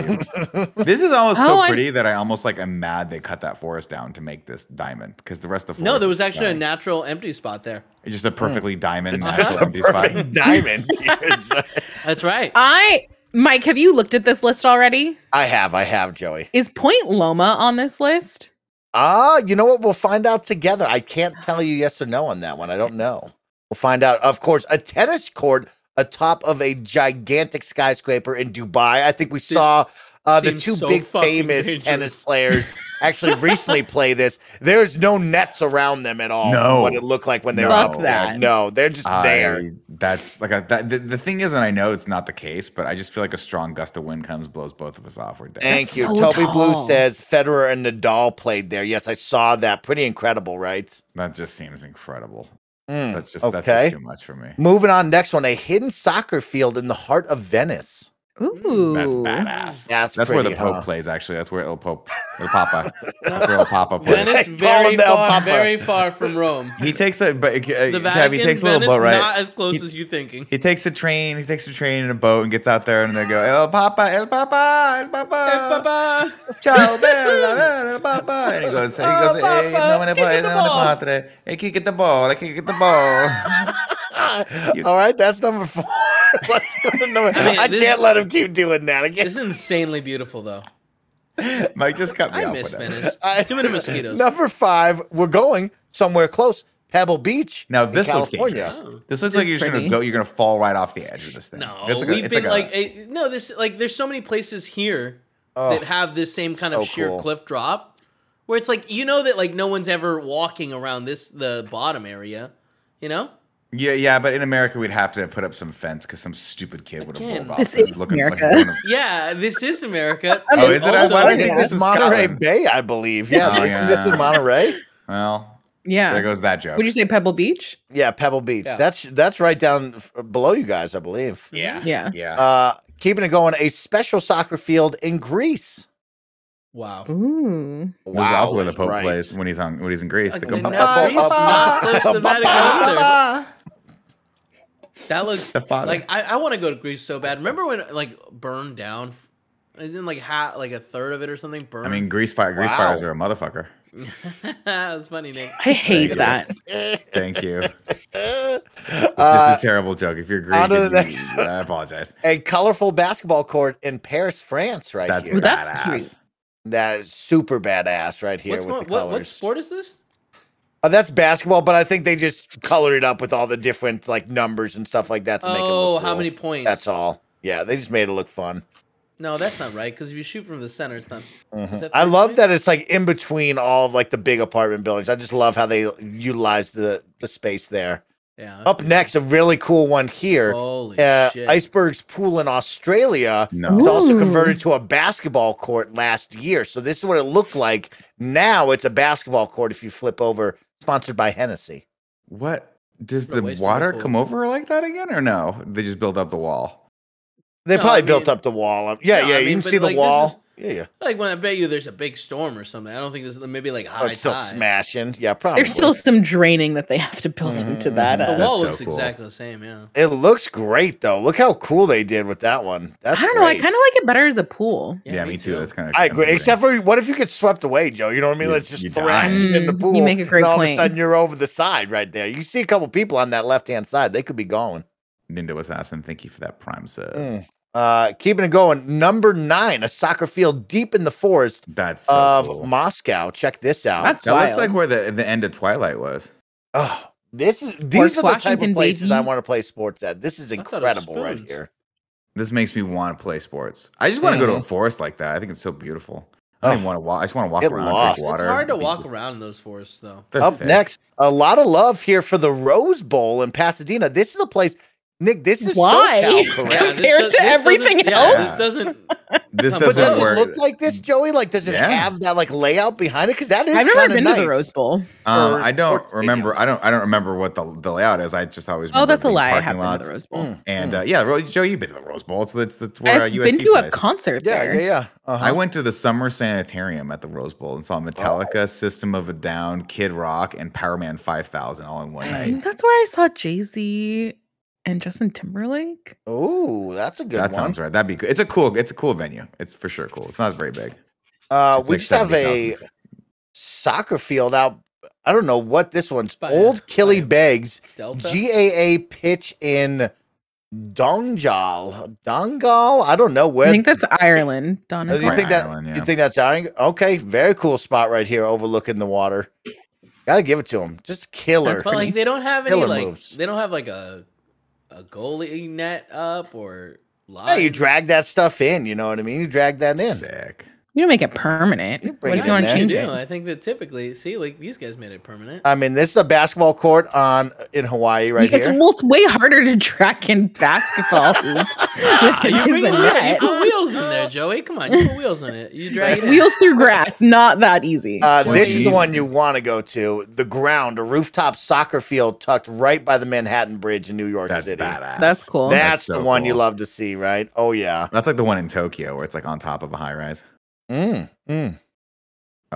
you. This is almost so pretty that I almost like am mad they cut that forest down to make this diamond because the rest of the forest. No, there was is actually a stunning. natural empty spot there. It's just a perfectly diamond It's natural just a empty spot. perfect diamond. That's right. Mike, have you looked at this list already? I have, Joey. Is Point Loma on this list? You know what? We'll find out together. I can't tell you yes or no on that one. I don't know. We'll find out. Of course, a tennis court atop of a gigantic skyscraper in Dubai. I think we saw the two so big fucking famous dangerous. tennis players actually recently play this. There's no nets around them at all. No. From what it looked like when they were Fuck up that. there. No, they're just there. That's like the thing is, and I know it's not the case, but I just feel like a strong gust of wind comes, blows both of us off. We're dead. Thank you. so Toby Blue tall. says Federer and Nadal played there. Yes, I saw that. Pretty incredible, right? That just seems incredible. Mm, That's just okay. too much for me. Moving on, next one, a hidden soccer field in the heart of Venice. Ooh. That's badass. That's where the pretty, Pope huh? plays. Actually, that's where El Papa. That's where El Papa plays. Venice, Call him El Papa. very far from Rome. He takes a, but The Kev, Vatican, he takes a little Venice, boat, right? not as close as you thinking. He takes a train. He takes a train and a boat and gets out there and they go El Papa, El Papa, El Papa, Hey, Papa. Ciao, bella, El Papa. And he goes, hey, Papa, no kick at the ball. padre. Hey, kick at the ball. Kick at the ball. All right, that's number 4. Let's go to number. I this- can't let him keep doing that. I can't. This is insanely beautiful, though. Mike just cut me I off. miss with that. Venice. Too many mosquitoes. Number 5, we're going somewhere close. Pebble Beach. Now in this looks California. dangerous. Oh. This looks like you're just pretty. gonna go. You're gonna fall right off the edge of this thing. No, It's like we've it's been like a- no. This like there's so many places here Oh, that have this same kind of so sheer cool. cliff drop, where it's like that like no one's ever walking around the bottom area, you know. Yeah, but in America we'd have to put up some fence because some stupid kid would have Again, rolled off. this this is looking America. Like one of- Yeah, this is America. Oh, And is it? also- Why do I think Yeah, this was Monterey Scotland? Bay, I believe. Yeah, Oh, isn't this yeah. in Monterey? Well, Yeah. there goes that joke. Would you say Pebble Beach? Yeah, Pebble Beach. Yeah. That's right down below you guys, I believe. Yeah, Yeah. yeah. Keeping it going, a special soccer field in Greece. Wow. Ooh. This is also where the that's Pope right. plays when he's in Greece. They go, And "Papa, now Greece, Papa, not close to the Vatican either. Papa." That looks The father. like I want to go to Greece so bad. Remember when it, like burned down? And then like a third of it or something burned. I mean, Grease fires are a motherfucker. that was funny, Nick. I hate you. that. Thank you. It's just a terrible joke. If you're Greek, on to the and next I apologize. A colorful basketball court in Paris, France, right That's here. Ooh, that's badass. cute. That is super badass right here with the colors. What sport is this? That's basketball, but I think they just colored it up with all the different like numbers and stuff like that to make it Oh, look how cool. many points? That's all. Yeah, they just made it look fun. No, that's not right. Because if you shoot from the center, it's not. Is that I 3 love points? that it's like in between all of like the big apartment buildings. I just love how they utilize the space there. Yeah. Up next, a really cool one here. Holy shit. Iceberg's Pool in Australia No. was also Ooh. converted to a basketball court last year. So this is what it looked like. Now it's a basketball court if you flip over. Sponsored by Hennessy. What? Does What a the waste of water a pool. come over like that again, or no? They just build up the wall. They No, probably I built mean- up the wall. Yeah, No, yeah, I you mean, can but, see the like, this wall. Yeah. Like when I bet you there's a big storm or something. I don't think this is maybe like Oh, high it's still tide. smashing. Yeah, probably. There's still some draining that they have to build into that. The That's wall so looks cool. exactly the same. Yeah. It looks great though. Look how cool they did with that one. That's I don't know. I great. kind of like it better as a pool. Yeah, me too. That's kind of. I agree. Except for what if you get swept away, Joe? You know what I mean? You- Let's just you thrash die. in the pool. You make a great and all of a point. sudden you're over the side right there. You see a couple people on that left hand side. They could be going. Ninja Assassin, thank you for that prime sub. Keeping it going. Number 9, a soccer field deep in the forest That's so of cool. Moscow. Check this out. That's That looks wild. like where the end of Twilight was. Oh, these are the type Washington, of places baby. I want to play sports at. This is thought it was incredible right spoons. here. This makes me want to play sports. I just want to go to a forest like that. I think it's so beautiful. I don't even want to walk. I just want to walk Get around, lost. drink water. It's hard to be walk just- around in those forests, though. They're Up thick. next, a lot of love here for the Rose Bowl in Pasadena. This is a place, Nick. This is Why? SoCal, correct? Yeah, Compared to everything doesn't- else? This doesn't. This But But doesn't does it work. look like this, Joey? Like, does it Yeah. have that like layout behind it? Because that is I've never kinda been nice. to the Rose Bowl. I don't sports remember. stadium. I don't remember what the layout is. I just always. Oh, remember that's a it being lie. I parking have been to lots. the Rose Bowl. And yeah, Joe, you've been to the Rose Bowl. So that's where I've USC been to a plays. concert Yeah, there. yeah. Uh-huh. I went to the Summer Sanitarium at the Rose Bowl and saw Metallica, System of a Down, Kid Rock, and Power Man 5000 all in one I night. think that's where I saw Jay-Z. And Justin Timberlake? Oh, that's a good That one. sounds right. That'd be good. It's a cool venue. It's for sure cool. It's not very big. We just have a soccer field out. I don't know what this one's. Old Killy Beggs GAA pitch in Dongal. I don't know where. I think that's Ireland. Donegal. You think Ireland, you think that's Ireland? Okay, very cool spot right here overlooking the water. Gotta give it to them. Just killer. But like they don't have any like moves. they don't have like a goalie net up or lines. Yeah, you drag that stuff in. You know what I mean? You drag that in. Sick. You don't make it permanent. What if you want to change it? I think that typically, like these guys made it permanent. I mean, this is a basketball court in Hawaii right here. Well, it's way harder to track in basketball hoops. You put wheels in there, Joey. Come on, you put wheels in it. You drag it in. Wheels through grass, not that easy. This is the one you want to go to. The ground, a rooftop soccer field tucked right by the Manhattan Bridge in New York City. Badass. That's cool. That's so the one cool. you love to see, right? Oh yeah. That's like the one in Tokyo where it's like on top of a high rise. Oh,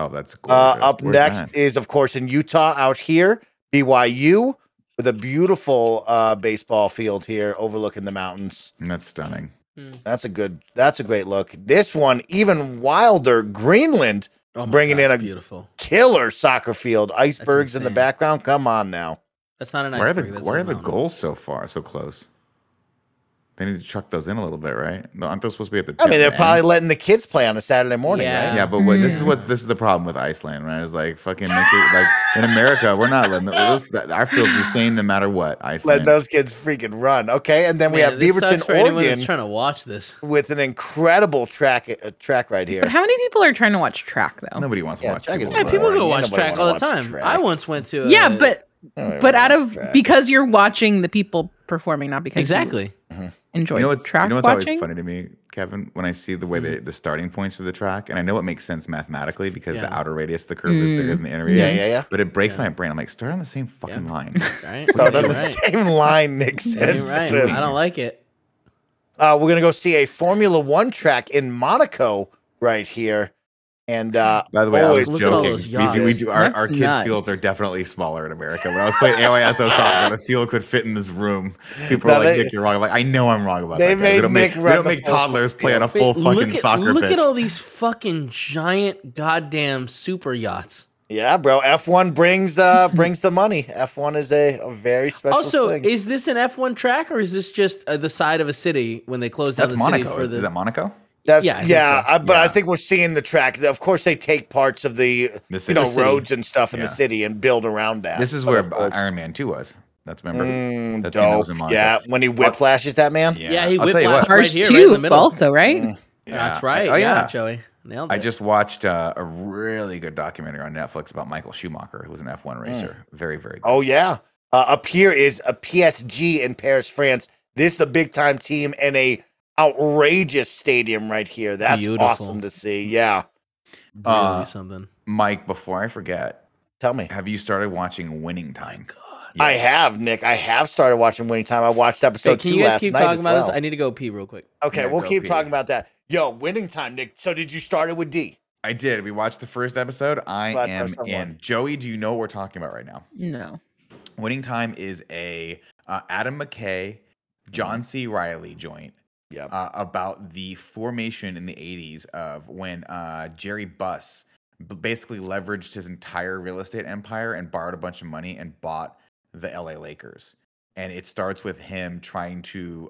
that's cool. Up next is, of course, in Utah out here, BYU with a beautiful baseball field here overlooking the mountains. That's stunning. That's a great look. This one, even wilder, Greenland, bringing in a beautiful killer soccer field. Icebergs in the background. Come on now. That's not an iceberg. Why are the goals so close? They need to chuck those in a little bit, right? Aren't those supposed to be at the tip? I mean, they're probably letting the kids play on a Saturday morning, right? Yeah, but this is the problem with Iceland, right? It's like fucking make it, like in America, we're not letting our field's insane no matter what. Iceland, letting those kids freaking run, okay? And then we have Beaverton, Oregon, trying to watch this with an incredible track right here. But how many people are trying to watch track though? Nobody wants to watch. People go watch track all the time. I once went to. But out of because you're watching the people performing, not because exactly. Enjoy track what's watching? always funny to me, Kevin, when I see the way the starting points of the track, and I know it makes sense mathematically because the outer radius of the curve is bigger than the inner radius. Yeah. But it breaks my brain. I'm like, start on the same fucking line. Right? Start on the same line, Nick says. Right. I don't like it. We're gonna go see a Formula One track in Monaco right here. And by the way, I was joking. Our kids' nuts. fields are definitely smaller in America. When I was playing AYSO soccer, the field could fit in this room. People were like, Nick, you're wrong. I'm like, I know I'm wrong about that. We don't make toddlers play on a full fucking soccer pitch. Look at all these fucking giant goddamn super yachts. Yeah, bro. F1 brings the money. F1 is a very special thing. Is this an F1 track or is this just the side of a city when they close down Monaco. city for the? Is that Monaco? But I think we're seeing the track. Of course, they take parts of the roads and stuff in the city and build around that. This is where Iron Man 2 was. That's remember. That's dope. Yeah, when he whiplashes that man. Yeah, he whiplashed right here, too, right in the middle. also, right? Yeah. That's right. Oh yeah, Joey. Nailed it. I just watched a really good documentary on Netflix about Michael Schumacher, who was an F1 racer. Very, very good. Oh yeah. Up here is a PSG in Paris, France. This is a big time team and a outrageous stadium right here. That's beautiful. Awesome to see. Yeah. Really something. Mike, before I forget, tell me. Have you started watching Winning Time? I have, Nick. I have started watching Winning Time. I watched episode 2 last night. Can you guys keep talking about this? I need to go pee real quick. Okay, we'll keep talking about that. Yo, Winning Time, Nick. So did you start it with D? I did. We watched the first episode. I am in. Joey, do you know what we're talking about right now? No. Winning Time is a Adam McKay, John C. Reilly joint. Yep. About the formation in the 80s of when Jerry Buss basically leveraged his entire real estate empire and borrowed a bunch of money and bought the LA Lakers. And it starts with him trying to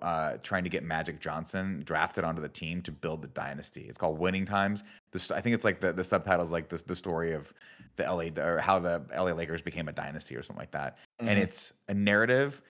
get Magic Johnson drafted onto the team to build the dynasty. It's called Winning Times. I think it's like the subtitle is like the story of the LA or how the LA Lakers became a dynasty or something like that. Mm-hmm. And it's a narrative,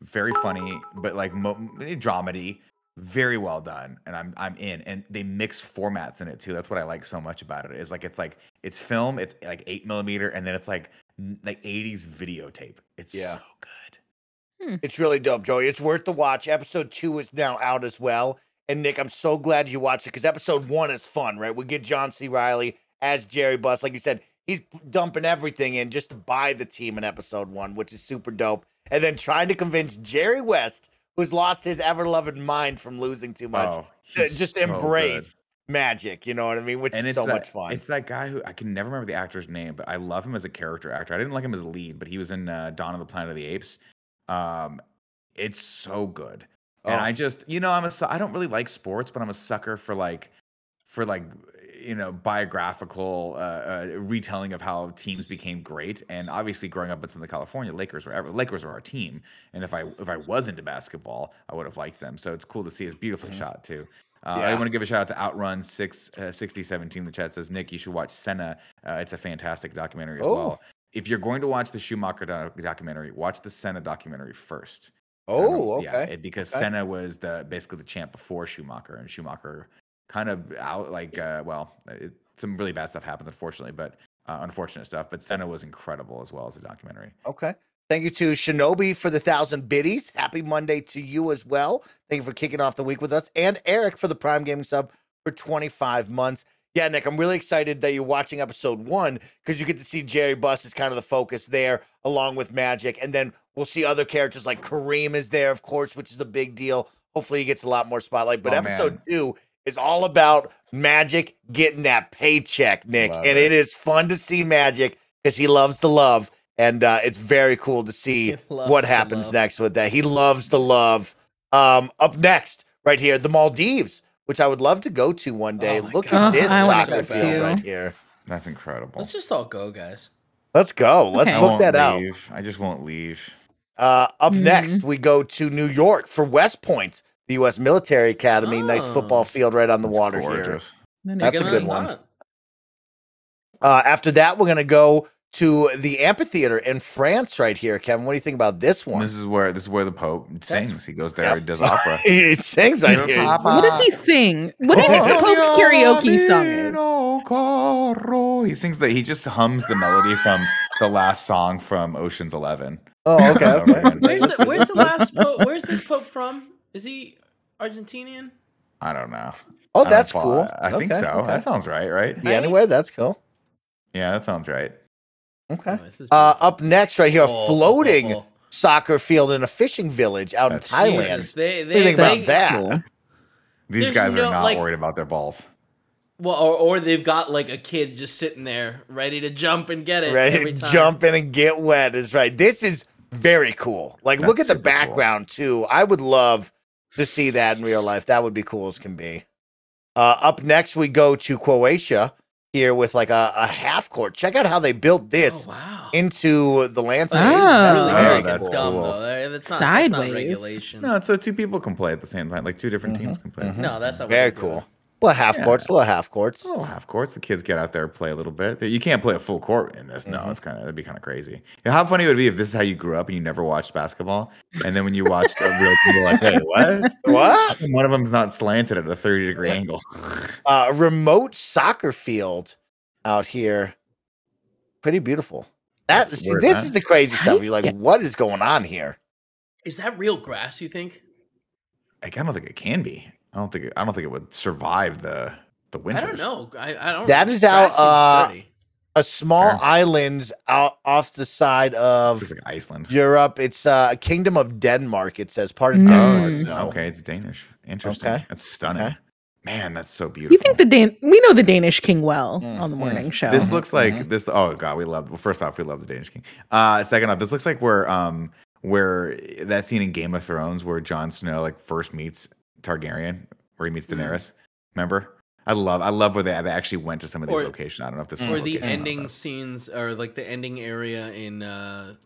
very funny, but like dramedy. Very well done, and I'm in. And they mix formats in it too. That's what I like so much about it. It's film, it's like 8mm, and then it's like 80s videotape. It's so good. It's really dope, Joey. It's worth the watch. Episode 2 is now out as well. And Nick, I'm so glad you watched it because episode 1 is fun, right? We get John C. Reilly as Jerry Buss, like you said. He's dumping everything in just to buy the team in episode 1, which is super dope. And then trying to convince Jerry West, who's lost his ever-loving mind from losing too much, to just embrace magic, you know what I mean? Which is so much fun. It's that guy who, I can never remember the actor's name, but I love him as a character actor. I didn't like him as a lead, but he was in Dawn of the Planet of the Apes. It's so good. And I just, I don't really like sports, but I'm a sucker for biographical retelling of how teams became great. And obviously, growing up in Southern California, Lakers were our team. And if I was into basketball, I would have liked them. So it's cool to see. It's beautifully shot too. I want to give a shout out to Outrun 6017 in the chat. Says, Nick, you should watch Senna. It's a fantastic documentary as well. If you're going to watch the Schumacher documentary, watch the Senna documentary first. Okay. Yeah, because Senna was basically the champ before Schumacher, and Schumacher kind of some really bad stuff happened, unfortunately, but unfortunate stuff. But Senna was incredible as well as a documentary. Okay. Thank you to Shinobi for the 1,000 biddies. Happy Monday to you as well. Thank you for kicking off the week with us. And Eric for the Prime Gaming sub for 25 months. Yeah, Nick, I'm really excited that you're watching episode 1 because you get to see Jerry Buss as kind of the focus there, along with Magic. And then we'll see other characters like Kareem is there, of course, which is a big deal. Hopefully he gets a lot more spotlight. But episode 2 is all about Magic getting that paycheck, Nick. It is fun to see Magic because he loves to love. And it's very cool to see what happens next with that. He loves to love. Up next, right here, the Maldives, which I would love to go to one day. Look at this soccer field right here. That's incredible. Let's just all go, guys. Let's go. Let's book that out. I just won't leave. Up next, we go to New York for West Point, the U.S. Military Academy. Nice football field right on the water here. That's a good one. After that, we're going to go to the amphitheater in France right here. Kevin, what do you think about this one? This is where the Pope sings. He goes there, he does opera. He sings right here. What does he sing? What do you think the Pope's karaoke song is? He sings he just hums the melody from the last song from Ocean's 11. Oh, okay. Where's the last Pope? Where's this Pope from? Is he Argentinian? I don't know. Oh, that's cool. I think so. Okay. That sounds right? Yeah, anyway, that's cool. Yeah, that sounds right. Okay. Up next, right here, a floating soccer field in a fishing village out in Thailand. Jesus, what do you think about that? Cool. These guys are not worried about their balls. Well, or they've got like a kid just sitting there ready to jump and get it. Ready to jump in and get wet is right. This is very cool. Like, look at the background, too. I would love to see that in real life. That would be cool as can be. Up next, we go to Croatia. Here with like a half court. Check out how they built this into the landscape. That's dumb cool. though. That's not regulation. No, so two people can play at the same time. Like two different teams can play. No, that's not very cool. Little half courts. Little half courts. The kids get out there, play a little bit. You can't play a full court in this. No, that'd be kind of crazy. How funny would it be if this is how you grew up and you never watched basketball, and then when you watched a real team, you're like, hey, what? What? And one of them's not slanted at a 30-degree angle. Remote soccer field out here. Pretty beautiful. This is the crazy stuff. You're like, what is going on here? Is that real grass, you think? I don't think it can be. I don't think it would survive the winters. I don't know. I don't. That is out a small island out off the side of like Iceland, Europe. It's Kingdom of Denmark. It says part of Denmark. Okay, it's Danish. Interesting. Okay. That's stunning. Okay. Man, that's so beautiful. You think we know the Danish king well on the morning show. This looks like this. Oh God, first off, we love the Danish king. Second off, this looks like where that scene in Game of Thrones where Jon Snow first meets Targaryen, where he meets Daenerys. Remember? I love where they actually went to some of these locations. I don't know if this is the ending scenes or like the ending area in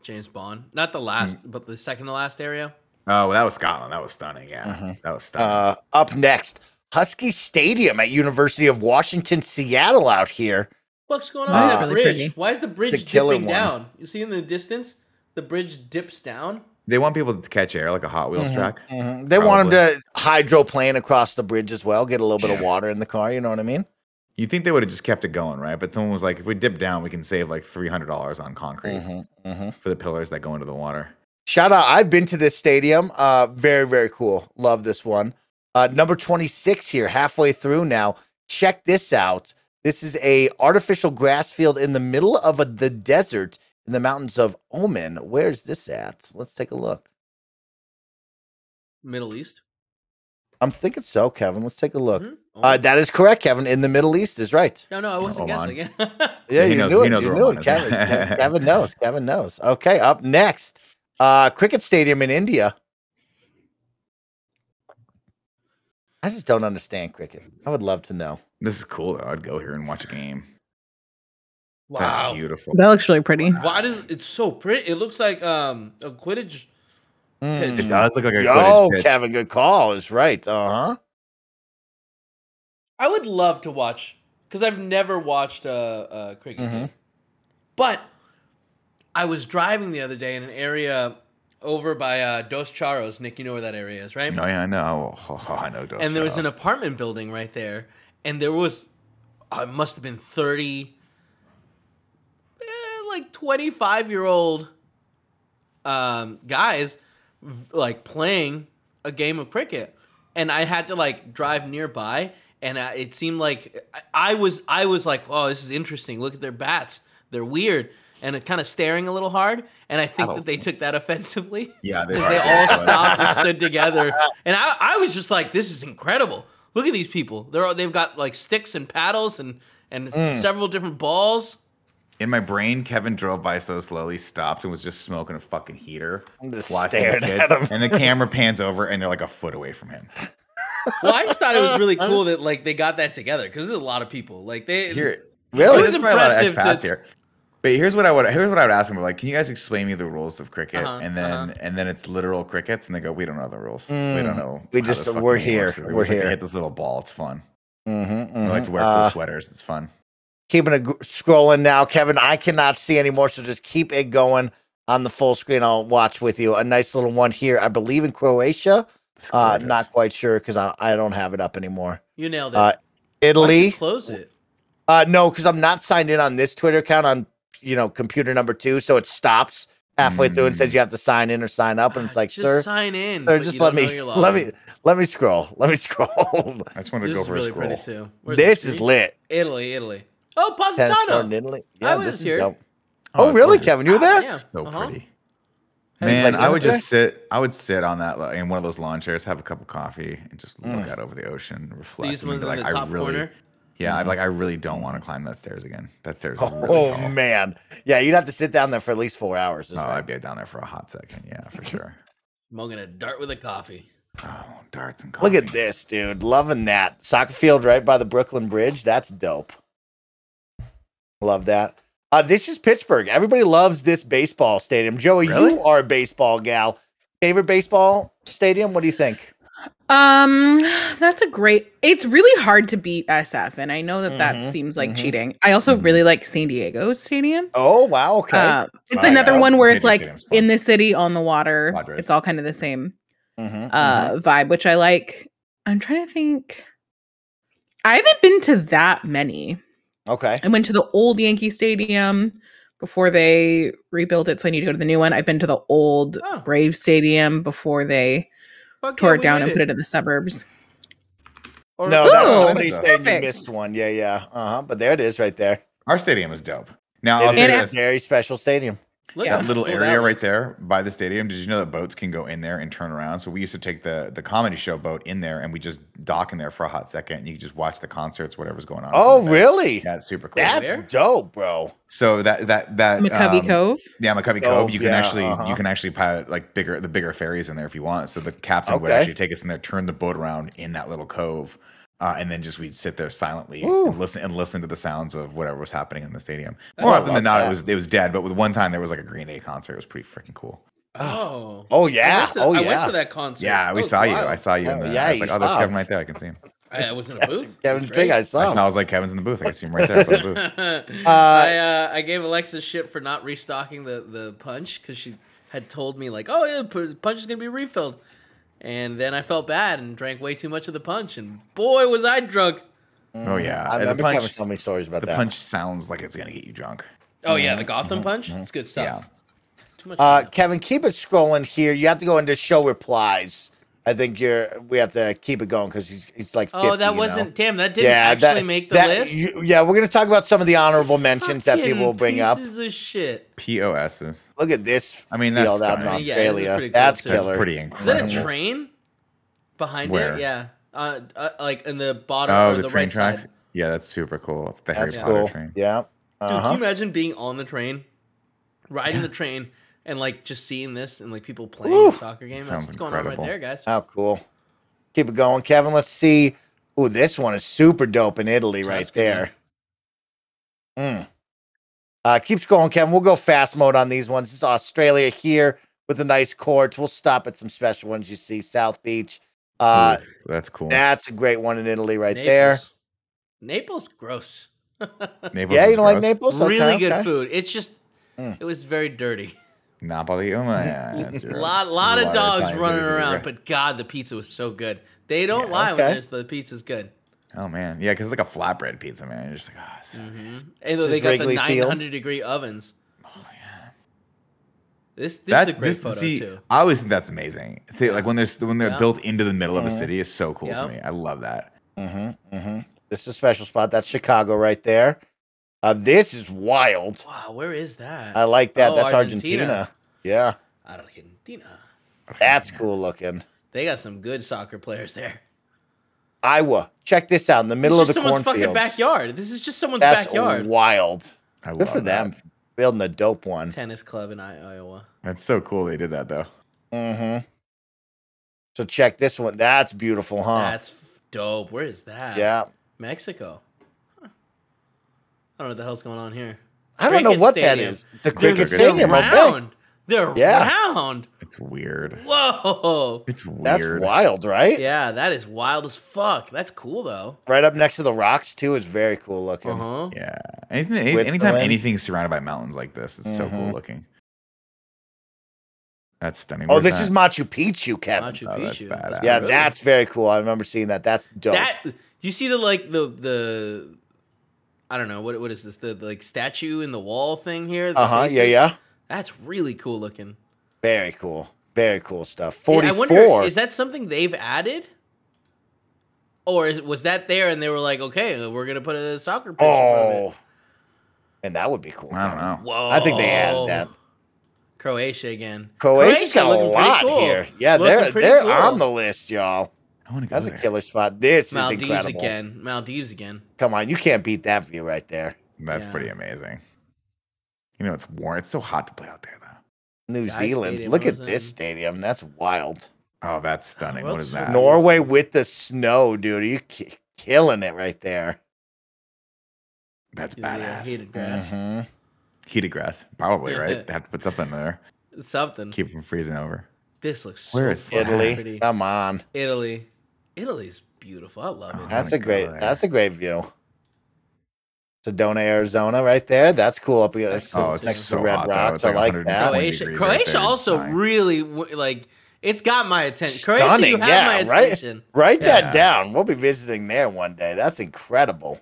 James Bond. Not the last, but the second to last area. Oh, that was Scotland. That was stunning. Yeah, that was stunning. Up next, Husky Stadium at University of Washington, Seattle out here. What's going on with that bridge? Pretty. Why is the bridge dipping down? You see in the distance, the bridge dips down. They want people to catch air like a Hot Wheels track. They want them to hydroplane across the bridge as well, get a little bit of water in the car. You know what I mean? You think they would have just kept it going, right? But someone was like, if we dip down, we can save like $300 on concrete for the pillars that go into the water. Shout out. I've been to this stadium. Very, very cool. Love this one. Number 26 here, halfway through now. Check this out. This is a artificial grass field in the middle of the desert in the mountains of Oman. Where's this at? Let's take a look. Middle East? I'm thinking so, Kevin. Let's take a look. That is correct, Kevin. In the Middle East is right. No, I wasn't guessing. Yeah, you knew it. Kevin knows. Okay, up next, cricket stadium in India. I just don't understand cricket. I would love to know. This is cool though. I'd go here and watch a game. Wow, that's beautiful. That looks really pretty. Why does it's so pretty? It looks like a Quidditch pitch. It does look like a Quidditch pitch. Kevin, good call. Is right. I would love to watch because I've never watched a cricket game, but I was driving the other day in an area over by Dos Charos. Nick, you know where that area is, right? Oh yeah, I know. I know Dos And there was Charos. an apartment building right there, and there was, it must have been 30, like 25-year-old guys, like playing a game of cricket, and I had to like drive nearby, and it seemed like I was like, oh, this is interesting. Look at their bats; they're weird. And it kind of staring a little hard, and I think that they took that offensively. Yeah, because they all stopped and stood together, and I was just like, "This is incredible! Look at these people. They've got like sticks and paddles and several different balls." In my brain, Kevin drove by so slowly, stopped, and was just smoking a fucking heater, I'm just watching his staring kids, at him. and the camera pans over, and they're like a foot away from him. Well, I just thought it was really cool that like they got that together because there's a lot of people. Like they Really? it was There's probably a lot of impressive expats to. here. But here's what I would ask them. Like, can you guys explain me the rules of cricket? And then it's literal crickets, and they go, we don't know the rules. We don't know. We how just this we're fucking game here. works. We're Like, here. they hit this little ball. It's fun. We like to wear cool sweaters. It's fun. Keeping it scrolling now, Kevin. I cannot see anymore, so just keep it going on the full screen. I'll watch with you. A nice little one here, I believe in Croatia. Not quite sure because I don't have it up anymore. You nailed it. Italy. Close it. No, because I'm not signed in on this Twitter account on computer number 2, so it stops halfway through and says you have to sign in or sign up, and it's like, just sir, sign in. sir, just let me scroll. Let me scroll. I just want to This go is for really a scroll. pretty too. Where's This the is street? lit. Italy. Oh, Tennis court Positano. in Italy. I Yeah, was this is here. dope. Oh, Oh, it's really, gorgeous. Kevin? You were there? Yeah. So pretty. Hey, Man, like I would yesterday? just sit on that in one of those lawn chairs, have a cup of coffee, and just look out over the ocean, reflect. These and ones be in the top corner? Yeah, I really don't want to climb that stairs again. That stairs is really Oh tall. man, yeah, you'd have to sit down there for at least 4 hours. Oh, I'd be down there for a hot second. Yeah, for sure. Smoking a dart with a coffee. Oh, darts and coffee. Look at this, dude. Loving that soccer field right by the Brooklyn Bridge. That's dope. Love that. This is Pittsburgh. Everybody loves this baseball stadium. Joey, Really? you are a baseball gal. Favorite baseball stadium? What do you think? That's a great. It's really hard to beat SF, and I know that seems like cheating. I also really like San Diego's stadium. Oh wow, okay. It's another one where it's San like Diego's fun. in the city on the water. Padres. It's all kind of the same Mhm. vibe, which I like. I'm trying to think. I haven't been to that many. Okay. I went to the old Yankee Stadium before they rebuilt it, so I need to go to the new one. I've been to the old Brave Stadium before they tore it down and put it in the suburbs. Or No, Ooh, that's somebody saying you perfect. missed one. Yeah. But there it is, right there. Our stadium is dope. Now, I'll It say is a this. very special stadium. Look Yeah. how That little cool area that right looks. there by the stadium. Did you know that boats can go in there and turn around? So we used to take the comedy show boat in there, and we just dock in there for a hot second, and you could just watch the concerts, whatever's going on. Oh, from the back. really? Yeah, it's super cool. That's Where? dope, bro. So that McCovey Cove. Yeah, McCovey Oh, Cove. You can yeah, you can actually pilot like the bigger ferries in there if you want. So the captain would Okay. actually take us in there, turn the boat around in that little cove, and then we'd sit there silently Ooh. and listen to the sounds of whatever was happening in the stadium. Oh, More I often than love not, that. it was dead. But with one time there was like a Green Day concert. It was pretty freaking cool. Oh. Oh, yeah. I went yeah. to that concert. Yeah, That we was saw you. wild. I saw you. Oh, In the, yeah, I was like, you oh, there's saw Kevin him. right there. I can see him. I was in a booth. Kevin's It was big. great. I saw him. I was like, Kevin's in the booth. I can see him right there. By the booth. I gave Alexa shit for not restocking the punch because she had told me like, oh yeah, the punch is gonna be refilled, and then I felt bad and drank way too much of the punch, and boy was I drunk. Oh yeah, I And remember the Kevin punch. telling me stories about The that. punch sounds like it's gonna get you drunk. Oh yeah, the Gotham punch. It's good stuff. Yeah. Too much. Kevin, keep it scrolling here. You have to go into show replies. I think we have to keep it going because he's like 50, Oh, that you wasn't. know? Damn, that didn't actually make the list. Yeah, we're gonna talk about some of the honorable mentions that Fucking people will bring up. Pieces of shit. POSs. Look at this. I mean, that's field out in stunning. Yeah, this is Australia. pretty cool, That's too. That's killer. pretty Is incredible. that a train behind Where? it? Yeah. Like in the bottom. Oh, or the the train right tracks. Side. Yeah, that's super cool. It's the That's Harry Potter cool. train. Yeah. Dude, can you imagine being on the train, riding the train, and like just seeing this and like people playing Woo. a soccer game? That's Sounds what's going on right incredible. there, guys. How cool. Keep it going, Kevin. Let's see. Ooh, this one is super dope in Italy right Tuscany. there. Keeps going, Kevin. We'll go fast mode on these ones. This is Australia here with a nice court. We'll stop at some special ones you see. South Beach. Ooh, that's cool. That's a great one in Italy right Naples. there. Naples, gross. Naples Yeah, is you don't like gross. Naples? Really good food. It's just, Mm. it was very dirty. Napoli. Oh my, yeah, that's A lot of dogs Italian running cities around, there. but God, the pizza was so good. They don't lie when okay. there's the pizza's good. Oh man, yeah, because it's like a flatbread pizza, man. You're just like, oh, it's so good. And This they is got Wrigley the Field? 900-degree ovens. Oh yeah. This is a great photo see, too. I always think that's amazing. See, like when they're Yeah. built into the middle of a city is so cool Yeah. to me. I love that. This is a special spot. That's Chicago right there. This is wild. Wow, where is that? I like that. Oh, That's Argentina. Yeah. Argentina. That's cool looking. They got some good soccer players there. Iowa. Check this out in the middle of This is the someone's fucking cornfields. backyard. This is just someone's That's backyard. wild. I Good love for them. Building a dope one. Tennis club in Iowa. That's so cool they did that though. So check this one. That's beautiful, huh? That's dope. Where is that? Yeah. Mexico. Huh. I don't know what the hell's going on here. I don't know Cricket what that stadium. is. The cricket They're stadium. Okay. round. They're Yeah. round. It's weird. Whoa. It's weird. That's wild, right? Yeah, that is wild as fuck. That's cool though. Right up next to the rocks too is very cool looking. Uh-huh. Yeah. Anything, Switzerland. anytime anything's surrounded by mountains like this, it's so cool looking. That's stunning. Oh, Where's this that? is Machu Picchu, Kevin. Machu Oh, that's Picchu. badass. Yeah, really- that's very cool. I remember seeing that. That's dope. That you see the I don't know what is this, the like statue in the wall thing here? the Yeah, faces? yeah. That's really cool looking. Very cool. Very cool stuff. I 44. wonder, is that something they've added? Or was that there and they were like, okay, we're gonna put a soccer pitch in front of it? Oh, and that would be cool. I don't know. Whoa. I think they added that. Croatia again. Croatia's got a looking pretty lot cool. here. Yeah, Looking pretty they're cool. on the list, y'all. I want to go That's there. a killer spot. This is Maldives incredible. again. Maldives again. Come on, you can't beat that view right there. That's Yeah. pretty amazing. You know, it's warm. It's so hot to play out there, though. New Guy Zealand. Stadium, Look what at was this that? stadium. That's wild. Oh, that's stunning. Well, What is it's that? Norway with the snow, dude. You killing it right there. That's Yeah, badass. heated grass. Mm-hmm. Heated grass, probably, Yeah. right? They have to put something in there. Something. Keep from freezing over. This looks so Where is fucking Italy. pretty. Come on. Italy. Italy's beautiful. I love it. That's wanna a great. go there. That's a great view. Sedona, Arizona, right there. That's cool. Up here, Oh, it's next to so Red hot, though. Rocks. It's I like like 120 that. Croatia. degrees right Croatia there. also Fine. really like it's got my attention. Croatia, Stunning, you have yeah, my right? attention. Write Yeah. that down. We'll be visiting there one day. That's incredible.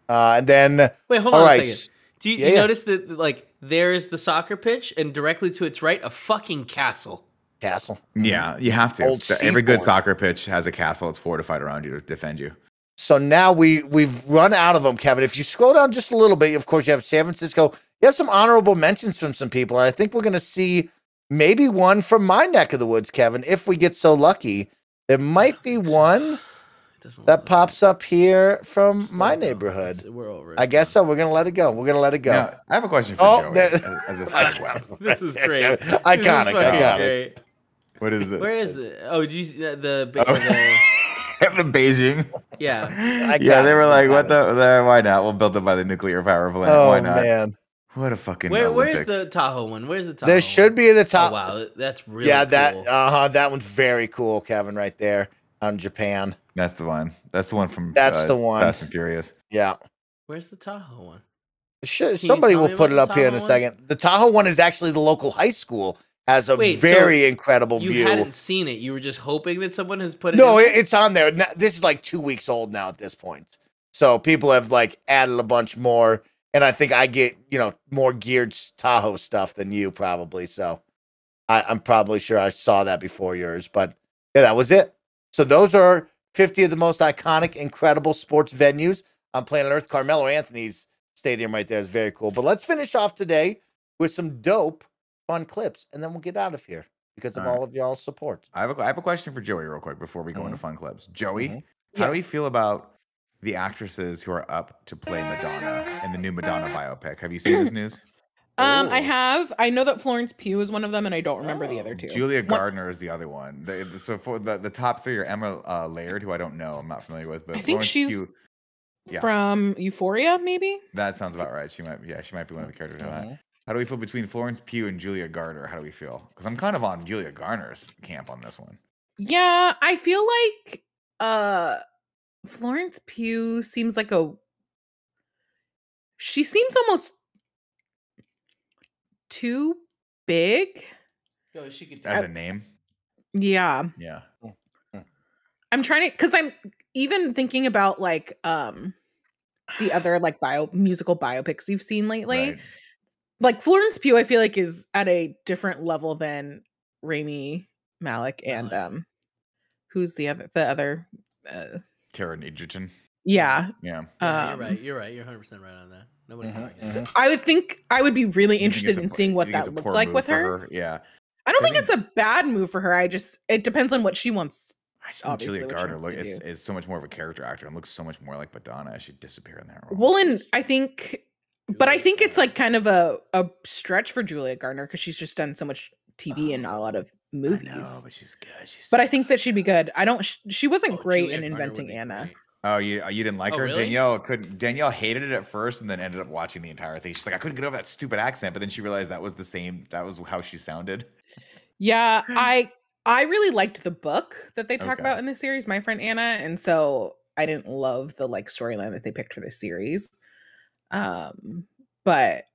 And then Wait, hold all on right, a second. Do you, yeah, you yeah. notice that like there is the soccer pitch and directly to its right a fucking castle. castle. Yeah, you have to. Old Every good seaport. soccer pitch has a castle. It's fortified around you to defend you. So now we've run out of them, Kevin. If you scroll down just a little bit, of course, you have San Francisco. You have some honorable mentions from some people, and I think we're going to see maybe one from my neck of the woods, Kevin. If we get so lucky, there might be one that pops up here from my neighborhood. We're over it. I guess so. We're going to let it go. We're going to let it go. Now, I have a question for Oh, Joey. that- as a segue. This is great. This is Iconic, fucking iconic. great. What is this? Where is the? Oh, did you see the the Beijing. yeah. Yeah, they were like, "What the? Why not? We'll build it by the nuclear power plant. Oh, Why not? man. What a fucking Where's Olympics. the Tahoe one? Where's the Tahoe? There should be the Oh, top. wow, that's really Yeah, cool. that one's very cool, Kevin, right there on Japan. That's the one. That's the one from. That's the one. Fast and Furious. Yeah. Where's the Tahoe one? Somebody tell will me put it about up the here in a Tahoe one? second. The Tahoe one is actually the local high school. Has a Wait, so very incredible You view. hadn't seen it. You were just hoping that someone has put it. No, in there? it's on there. This is like 2 weeks old now at this point. So people have like added a bunch more. And I think I get, more geared Tahoe stuff than you probably. So I'm probably sure I saw that before yours. But yeah, that was it. So those are 50 of the most iconic, incredible sports venues on planet Earth. Carmelo Anthony's stadium right there is very cool. But let's finish off today with some dope, fun clips. And then we'll get out of here because of all of y'all's support. I have a question for Joey real quick before we go into fun clips. Joey, how Yeah. do you feel about the actresses who are up to play Madonna in the new Madonna biopic? Have you seen this news? I know that Florence Pugh is one of them, and I don't remember the other two. Julia Gardner is the other one. So for the top three are Emma Laird, who I don't know, I'm not familiar with, but I think Florence she's Pugh, from Euphoria, maybe. that sounds about right. She might be one of the characters. How do we feel between Florence Pugh and Julia Gardner? How do we feel? Because I'm kind of on Julia Gardner's camp on this one. Yeah, I feel like Florence Pugh seems like she seems almost too big. Oh, she could as a name. Yeah. Yeah. I'm trying to, because I'm even thinking about like the other like musical biopics you've seen lately. Right. Like Florence Pugh, I feel like is at a different level than Rami Malek and who's the other Taron Egerton. Yeah. Yeah. You're right. You're 100% right on that. Nobody. So I would think I would be really interested in seeing what that looked like with her. Yeah. I don't think it's a bad move for her. It depends on what she wants. I just think Julia Gardner is so much more of a character actor and looks so much more like Madonna. She disappear in that role. Well, and I think it's like kind of a stretch for Julia Gardner because she's just done so much TV and not a lot of movies. I know, but she's good. But I think that she'd be good. She wasn't great in Inventing Anna. Great. Oh, you didn't like her? Really? Danielle hated it at first and then ended up watching the entire thing. She's like, I couldn't get over that stupid accent, but then she realized that was how she sounded. Yeah, I really liked the book that they talk about in the series, My Friend Anna, and so I didn't love the like storyline that they picked for this series. But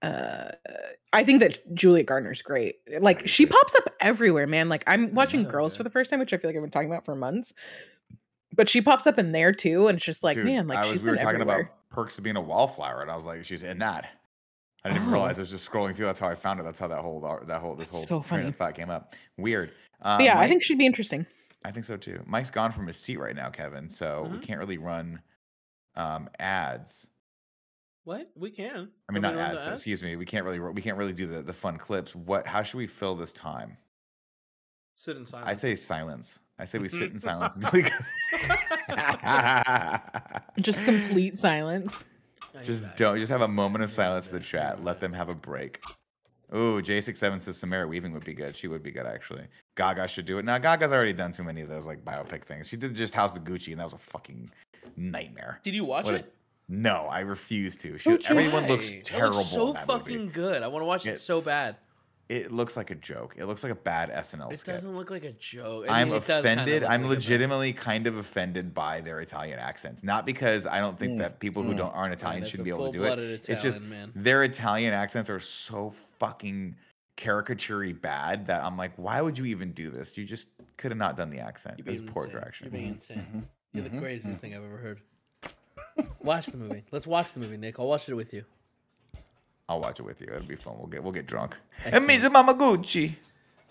I think that Julia Gardner's great. Like she pops up everywhere, man. Like I'm watching Girls for the first time, which I feel like I've been talking about for months. But she pops up in there too, and it's just like, dude, man, like we were talking about Perks of Being a Wallflower, and I was like, she's in that. I didn't even realize I was just scrolling through. That's how I found it. That's how this whole train of thought came up. Weird. But yeah, I think she'd be interesting. I think so too. Mike's gone from his seat right now, Kevin, so we can't really run ads. What? We can. I mean, not ads. Excuse me. We can't really do the fun clips. How should we fill this time? Sit in silence. I say silence. I say we sit in silence until we just complete silence. Just have a moment of silence in the chat. Let them have a break. Ooh, J67 says Samara Weaving would be good. She would be good, actually. Gaga should do it. Now, Gaga's already done too many of those like biopic things. She did just House of Gucci, and that was a fucking nightmare. Did you watch it? No, I refuse to. Everyone looks terrible. It looks so fucking good. I want to watch it so bad. It looks like a joke. It looks like a bad SNL skit. It doesn't look like a joke. I'm offended. I'm legitimately kind of offended by their Italian accents. Not because I don't think that people who aren't Italian shouldn't be able to do it. It's just their Italian accents are so fucking caricature-y bad that I'm like, why would you even do this? You just could have not done the accent. It was poor direction. You're being insane. You're the craziest thing I've ever heard. Watch the movie. Let's watch the movie, Nick. I'll watch it with you. I'll watch it with you. It'll be fun. We'll get drunk. And me's Mama Gucci.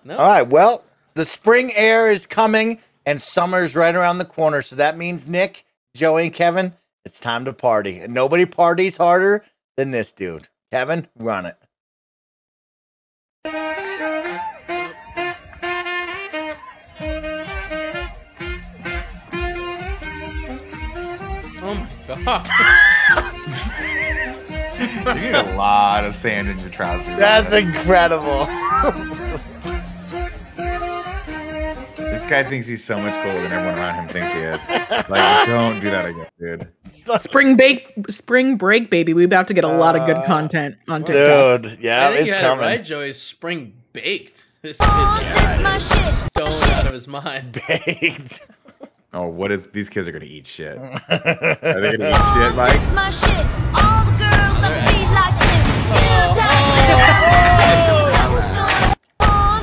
No. All right. Well, the spring air is coming and summer's right around the corner. So that means Nick, Joey, and Kevin, it's time to party. And nobody parties harder than this dude. Kevin, run it. Oh my god. You need a lot of sand in your trousers. That's incredible. This guy thinks he's so much cooler than everyone around him thinks he is. Like, don't do that again, dude. Spring break, baby. We about to get a lot of good content on TikTok. Dude, yeah, I think it's you had coming. It right, Joey. Spring baked. This kid stoned out of his mind. Baked. Oh, what is these kids are gonna eat shit? Are they gonna eat shit, Mike? This my shit. All the girls don't be like this.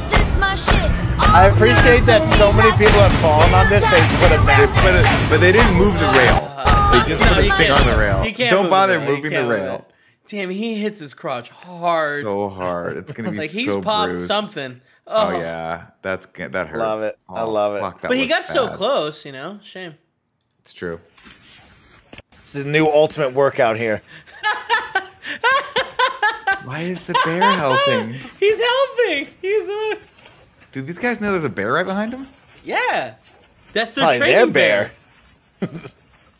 This my shit. I appreciate that so many people have fallen on this. They put a map. But they didn't move the rail. They just put a thing on the rail. Don't bother moving the rail. Damn, he hits his crotch hard. So hard. It's gonna be like so he's popped bruised. something. Oh yeah, that hurts. Love it. Oh, I love it. But he got so close, you know. Shame. It's true. It's the new ultimate workout here. Why is the bear helping? He's helping. He's Dude, these guys know there's a bear right behind them? Yeah. That's their Probably training their bear.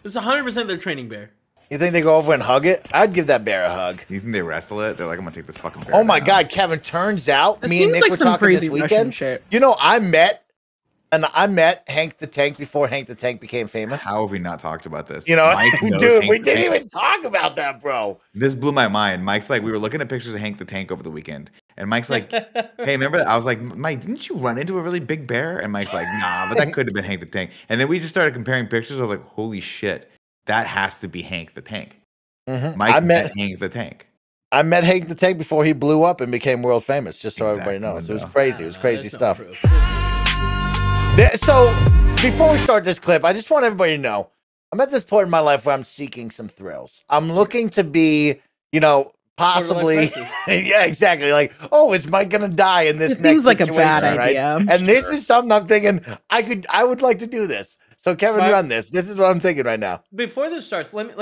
It's 100% their training bear. You think they go over and hug it? I'd give that bear a hug. You think they wrestle it? They're like, I'm gonna take this fucking bear. Oh my down. God, Kevin! Turns out, It me and seems Nick like were some talking crazy this Russian weekend. shit. You know, I met Hank the Tank before Hank the Tank became famous. How have we not talked about this? You know, Mike knows dude, Hank we the didn't Tank. even talk about that, bro. This blew my mind. Mike's like, we were looking at pictures of Hank the Tank over the weekend, and Mike's like, hey, remember that? I was like, Mike, didn't you run into a really big bear? And Mike's like, nah, but that could have been Hank the Tank. And then we just started comparing pictures. I was like, holy shit, that has to be Hank the Tank. Mm-hmm. Mike met Hank the Tank. I met Hank the Tank before he blew up and became world famous, just so everybody Exactly. knows. It was crazy. It was crazy stuff. proof. So, before we start this clip, I just want everybody to know, I'm at this point in my life where I'm seeking some thrills. I'm looking to be, you know, possibly, yeah, exactly. Like, oh, is Mike gonna die in this? This seems like a bad situation, right? idea. And this is something I'm thinking I would like to do this. So, Kevin, run this. This is what I'm thinking right now. Before this starts, let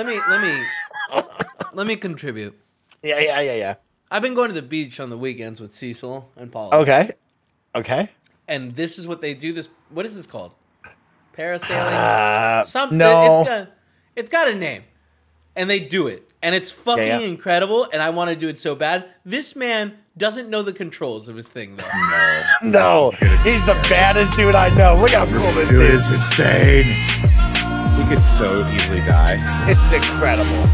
me contribute. Yeah. I've been going to the beach on the weekends with Cecil and Paul. Okay. And this is what they do. What is this called? Parasailing? Something. No. It's got a name. And they do it. And it's fucking incredible. And I want to do it so bad. This man doesn't know the controls of his thing, though. No. He's the baddest dude I know. Look how cool this Dude, is. it's insane. He could so easily die. This is incredible.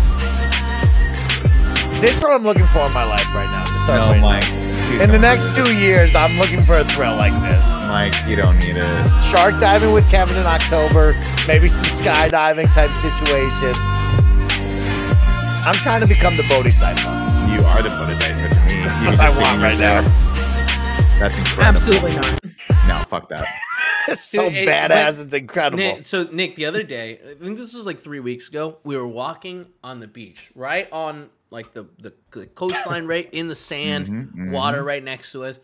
This is what I'm looking for in my life right now. Just so No, everybody Mike. knows. Please In the don't next do this. 2 years, I'm looking for a thrill like this. Mike, you don't need it. Shark diving with Kevin in October. Maybe some skydiving type situations. I'm trying to become the Bodhisattva. You are the Bodhisattva to me. That's You what just I being want right yourself. now. That's incredible. Absolutely not. No, fuck that. It's so Dude, badass. It's incredible. Nick, the other day, I think this was like 3 weeks ago, we were walking on the beach, right on like the coastline, right in the sand, water right next to us.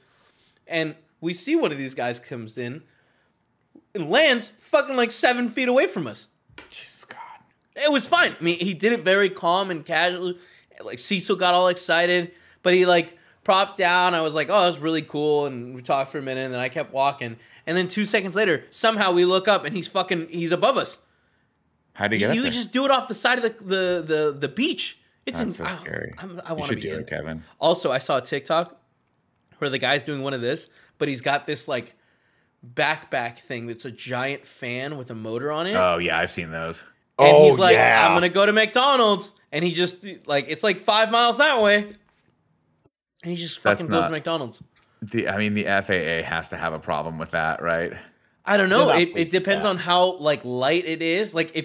And we see one of these guys comes in and lands fucking like 7 feet away from us. Jesus God. It was fine. I mean, he did it very calm and casual. Like Cecil got all excited, but he like propped down. I was like, oh, that's really cool. And we talked for a minute and then I kept walking. And then 2 seconds later, somehow we look up and he's above us. How'd he get up You there? could just do it off the side of the beach. It's That's so scary. I want to be do in. it, Kevin. Also, I saw a TikTok where the guy's doing one of this, but he's got this like backpack thing that's a giant fan with a motor on it. Oh yeah, I've seen those. And he's like, I'm gonna go to McDonald's, and he just like it's like 5 miles that way, and he just fucking goes to McDonald's. The FAA has to have a problem with that, right? I don't know. It depends on how like light it is. Like I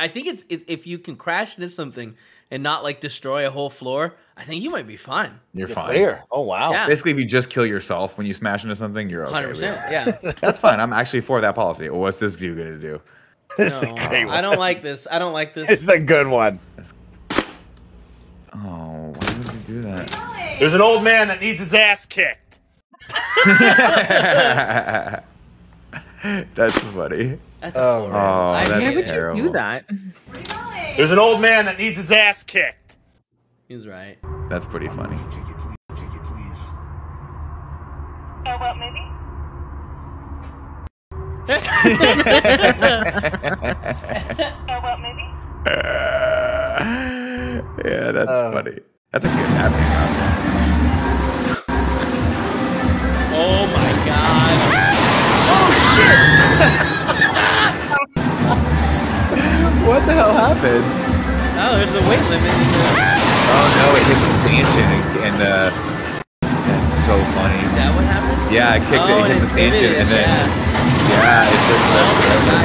think it's if you can crash into something and not like destroy a whole floor, I think you might be fine. You're fine. Clear. Oh wow. Yeah. Basically, if you just kill yourself when you smash into something, you're okay. 100%. Yeah. That's fine. I'm actually for that policy. What's this dude gonna do? This is No, a great one. I don't like this. I don't like this. It's a good one. Oh, why would you do that? There's an old man that needs his ass kicked. That's funny. That's horrible. Oh, I that's Why would terrible. you do that? There's an old man that needs his ass kicked. He's right. That's pretty funny. Well, maybe. Well, maybe. Yeah, that's funny. That's a good Batman costume. Oh my god. Oh shit. What the hell happened? Oh, there's a weight limit in there. Oh no, it hit the stanchion and that's so funny. Is that what happened? Yeah, it kicked it, and hit the stanchion, and then yeah, it pushed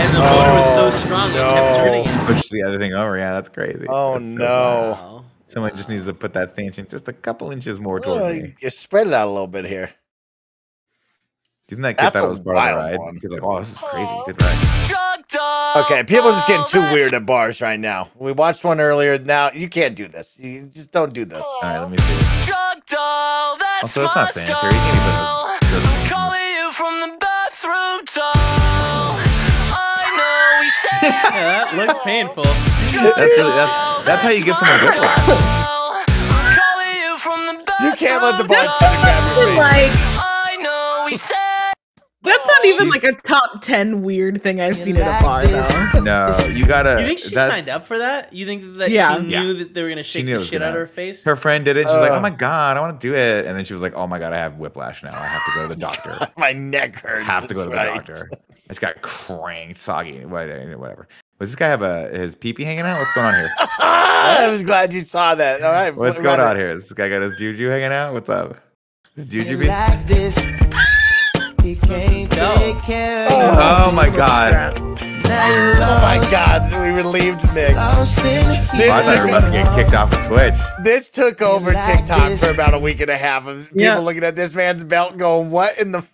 and the motor was so strong it kept turning it. pushed the other thing over. Yeah, that's crazy. Oh That's so no. Wow. Someone just needs to put that stanchion just a couple inches more toward me. You spread it out a little bit here. Didn't that kid That's thought a it was part of the wild ride? one. Kid's like, oh, this is crazy. Good ride. Okay, people are just getting too weird at bars right now. We watched one earlier. Now you can't do this. You just don't do this. All right, let me see. Also, it's not sanitary. You can't even those Yeah, that looks painful. That's how you give someone whiplash. You can't let the bartender grab your feet. Like, that's not even like a top 10 weird thing I've seen at a bar, though. No, you gotta. You think she signed up for that? You think that Yeah. she knew that they were gonna shake the shit out of her face? Her friend did it. She's like, "Oh my god, I want to do it," and then she was like, "Oh my god, I have whiplash now. I have to go to the doctor. My neck hurts. I have to go to the Right. doctor." I just got cranked, soggy, whatever. Does this guy have his pee-pee hanging out? What's going on here? I was glad you saw that. All right, What's going on here? This guy got his juju hanging out? What's up? Is juju be? Like this, he can't take care of Oh my god. Oh my god, we relieved Nick. I thought you were about to get kicked off of Twitch. This took over TikTok for about a week and a half of people looking at this man's belt going, what in the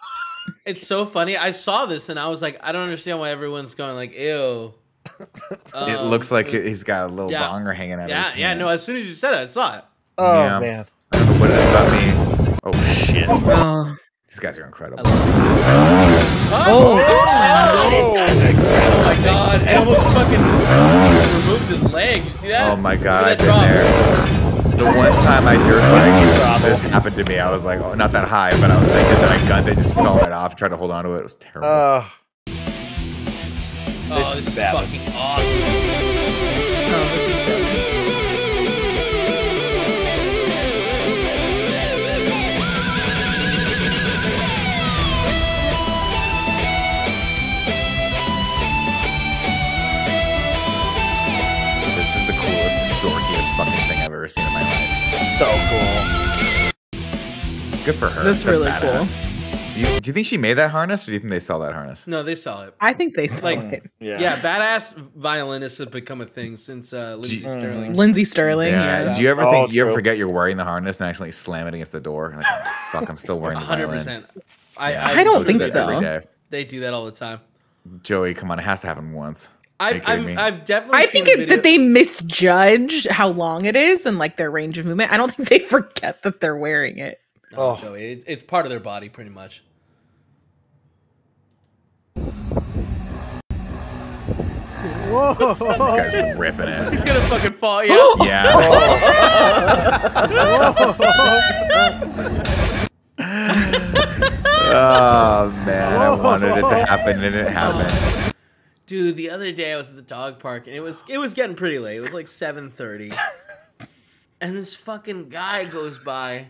It's so funny. I saw this and I was like, I don't understand why everyone's going like, ew. It looks like he's got a little bonger hanging out of his Yeah, no, as soon as you said it, I saw it. Oh, Yeah. man. I don't know what it is about me. Oh, shit. These guys are incredible. Oh my god. It almost fucking removed his leg. You see that? Oh my god, Look I've at been that there. The one time I dirt biked, this happened to me. I was like, oh, not that high, but I did that. I gunned it, just fell right off, tried to hold on to it. It was terrible. Oh, this is fucking awesome. This is the coolest, dorkiest fucking thing I've ever seen in my life. It's so cool. Good for her. That's really badass. Do you think she made that harness, or do you think they saw that harness? No, they saw it. I think they saw it. Yeah, badass violinists have become a thing since Lindsey Sterling. Lindsey Sterling, yeah. Do you ever think you ever forget you're wearing the harness and actually slam it against the door? Like, oh, fuck, I'm still wearing the violin. 100%. I don't think that so. every day. They do that all the time. Joey, come on, it has to happen once. I've definitely. I think that they misjudge how long it is and like their range of movement. I don't think they forget that they're wearing it. No, Joey, it's part of their body, pretty much. Whoa! This guy's ripping it. He's gonna fucking fall. Yeah. Oh man, I wanted it to happen and it happened. Dude, the other day I was at the dog park and it was getting pretty late. It was like 7:30, and this fucking guy goes by,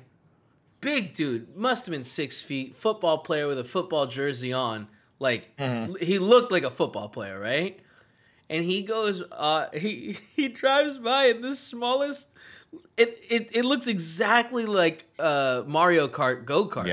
big dude, must have been 6 feet, football player with a football jersey on, like he looked like a football player, right? And he goes, he drives by in the smallest. It looks exactly like Mario Kart go-kart.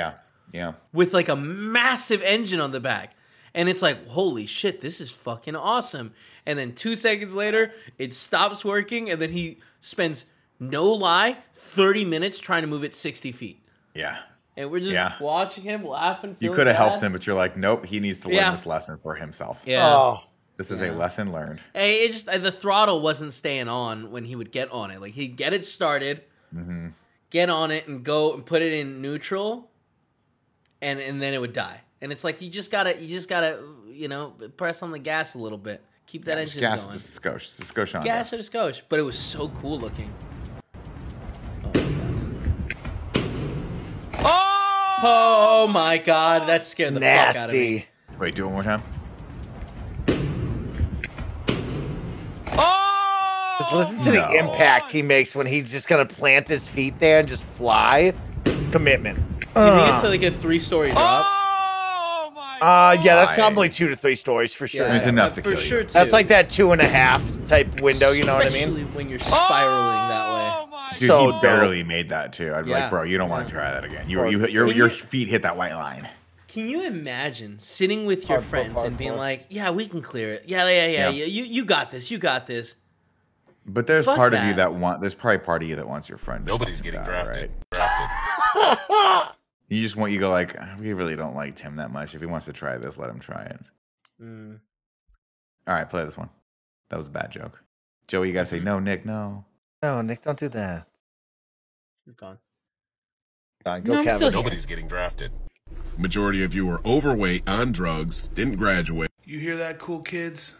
Yeah. With like a massive engine on the back. And it's like, holy shit, this is fucking awesome. And then 2 seconds later, it stops working, and then he spends, no lie, 30 minutes trying to move it 60 feet. Yeah. And we're just watching him, laughing. You could have helped him, but you're like, nope, he needs to learn this lesson for himself. Yeah. This is a lesson learned. Hey, it just the throttle wasn't staying on when he would get on it. Like he'd get it started, get on it, and go and put it in neutral, and then it would die. And it's like you just gotta press on the gas a little bit, keep that engine going. Gas just a skosh on. Gas or a skosh, but it was so cool looking. Oh my god, that scared the fuck out of me. Wait, do it one more time. Just listen to the impact he makes when he's just gonna plant his feet there and just fly. Commitment. You think it's like a 3-story drop? Yeah, that's probably 2 to 3 stories for sure. It's enough to kill you. Sure That's like that 2.5 type window. You know what I mean? Especially when you're spiraling that way. Dude, So he barely made that too. I'd be like, bro, you don't want to try that again. Your feet hit that white line. Can you imagine sitting with your friends and being like, "Yeah, we can clear it. Yeah. You got this. You got this." But there's Fuck part that. of you that there's probably part of you that wants your friend. Nobody's getting drafted. Right? You just want you go like, we really don't like Tim that much. If he wants to try this, let him try it. All right, play this one. That was a bad joke. Joey, you gotta say no, Nick, no. No, Nick, don't do that. You're gone. Go, Kevin. Nobody's getting drafted. Majority of you are overweight, on drugs, didn't graduate. You hear that, cool kids?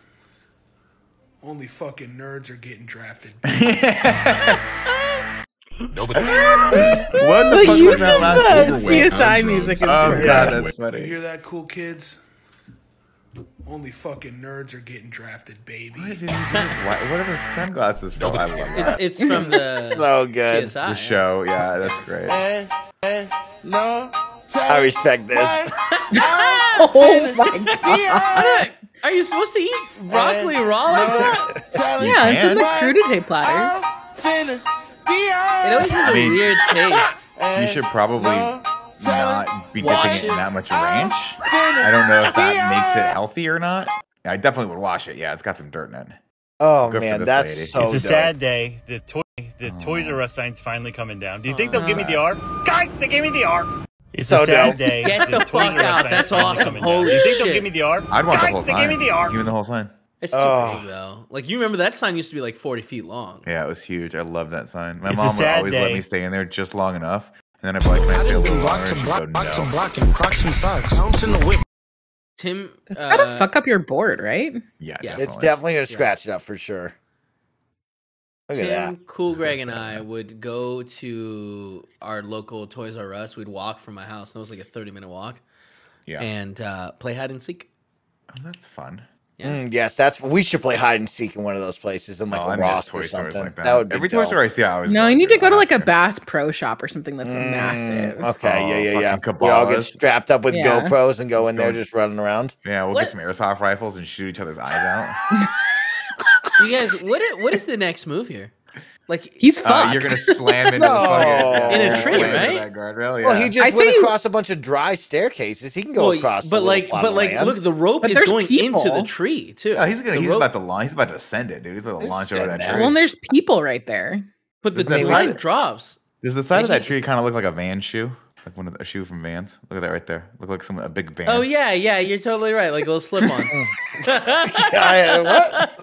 Only fucking nerds are getting drafted. Nobody. What the fuck was that last CSI music is oh great. god, that's funny. You hear that, cool kids? Only fucking nerds are getting drafted, baby. What are the sunglasses from? I love that. It's from the So good. CSI, The show. Yeah, that's great. I respect this. Oh my god. Are you supposed to eat broccoli raw like that? Yeah, it's in the crudité platter. It always has a weird taste. You should probably not be dipping it in that much ranch. I don't know if that makes it healthy or not. I definitely would wash it. Yeah, it's got some dirt in it. Oh Good for man, this that's lady. so. It's a dope. sad day. The Toys R Us sign's finally coming down. Do you think they'll give me the ARC? Guys, they gave me the ARC. It's So a sad dope. day. Get the Toys fuck R Us out. sign's That's finally awesome. coming down. Holy Do you think they'll shit. give me the ARC? I'd want the whole Guys, they sign. gave me the ARC. Give me the whole sign. It's too big though. Like you remember that sign used to be like 40 feet long. Yeah, it was huge. I love that sign. My It's a mom would sad always let day. me stay in there just long enough, and then I'd be like, "Can I stay a little longer?" And she'd go, "No." Tim, It's gotta fuck up your board, right? Yeah, Yeah. It's definitely gonna scratch it up for sure. Look at Tim, that. Cool Greg, and I would go to our local Toys R Us. We'd walk from my house. And it was like a 30-minute walk. Yeah. And play hide and seek. Oh, that's fun. Yeah. Yes, we should play hide and seek in one of those places in like I a mean, Ross there's or toy stores something. like that. That would be Every toy dope. store I see, I always No, go you need to go to I like a have Bass Pro Shop or something that's massive. Okay, yeah. fucking We all get Kabalas. strapped up with Yeah. GoPros and go in there go- just running around. Yeah, we'll What? get some airsoft rifles and shoot each other's eyes out. You guys, what is the next move here? Like He's fucked. You're gonna slam into the No. fucking In a tree, slam into right? that guardrail. Yeah. Well, he just I went say- across a bunch of dry staircases. He can go across. but the like, little plot of land. look, the rope But is there's going people. into the tree too. Oh, he's rope- about to launch. He's about to send it, dude. He's about to Let's launch over send that that. tree. Well, and there's people right there. But the Does that line side- drops. Does the side of that tree kind of look like a van shoe? Like a shoe from Vans? Look at that right there. Look like a big van. Oh yeah, you're totally right. Like a little slip on. What?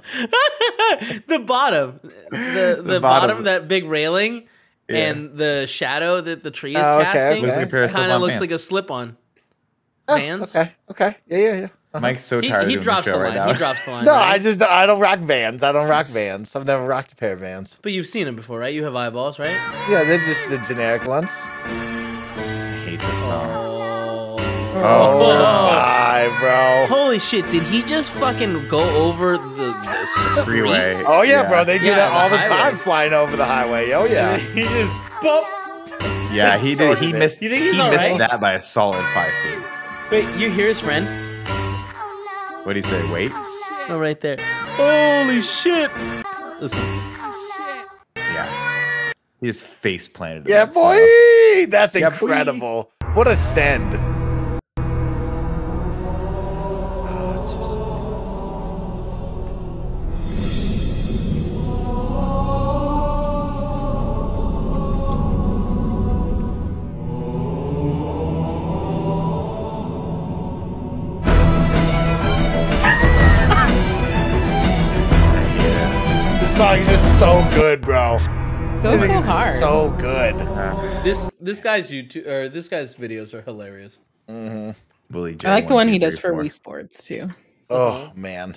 The bottom, the bottom, that big railing, Yeah. and the shadow that the tree is Oh, okay, casting Looks like a pair of kind slip-on of looks pants. like a slip on. Oh, Vans. Okay. Yeah. Mike's so tired He of drops the the show line. right now. He drops the line. No, right? I don't rock Vans. I don't rock Vans. I've never rocked a pair of Vans. But you've seen them before, right? You have eyeballs, right? Yeah, they're just the generic ones. I hate this song. Oh my, bro. Holy shit! Did he just fucking go over the street? Freeway. Oh yeah, bro. They do Yeah, that all the highway. time, flying over the highway. Oh yeah. He just bop. Yeah, he did. He Started it. missed. You think He he's all missed right? that by a solid 5 feet. Wait, you hear his friend? What did he say? Wait. Oh, right there. Holy shit! Listen. Yeah. He just face planted. Yeah, boy. That's Yeah, boy. incredible. What a send. This song is just so good, bro. Goes This so is hard. So good. This guy's YouTube or this guy's videos are hilarious. Willie J. I like the one he 2, does 3, for 4. Wii Sports too. Oh man.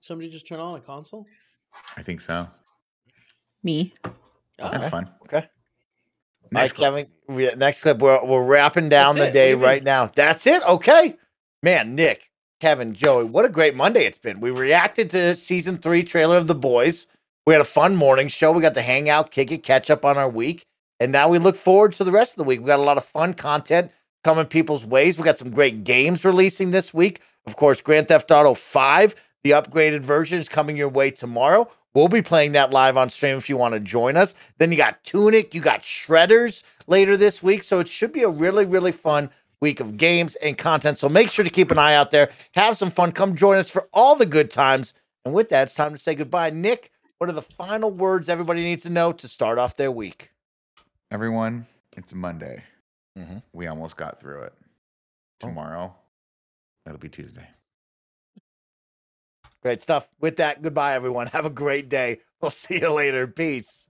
Somebody just turn on a console. I think so. Me. That's fun. Okay. Next Kevin. Next clip. We're wrapping down That's the it. day What do you right mean? now. That's it. Okay. Man, Nick, Kevin, Joey, what a great Monday it's been. We reacted to season 3 trailer of The Boys. We had a fun morning show. We got to hang out, kick it, catch up on our week. And now we look forward to the rest of the week. We got a lot of fun content coming people's ways. We got some great games releasing this week. Of course, Grand Theft Auto 5, the upgraded version, is coming your way tomorrow. We'll be playing that live on stream if you want to join us. Then you got Tunic, you got Shredders later this week. So it should be a really, really fun week of games and content. So make sure to keep an eye out there. Have some fun. Come join us for all the good times. And with that, it's time to say goodbye. Nick, what are the final words everybody needs to know to start off their week? Everyone, it's Monday. Mm-hmm. We almost got through it. Tomorrow, it'll be Tuesday. Great stuff. With that, goodbye, everyone. Have a great day. We'll see you later. Peace.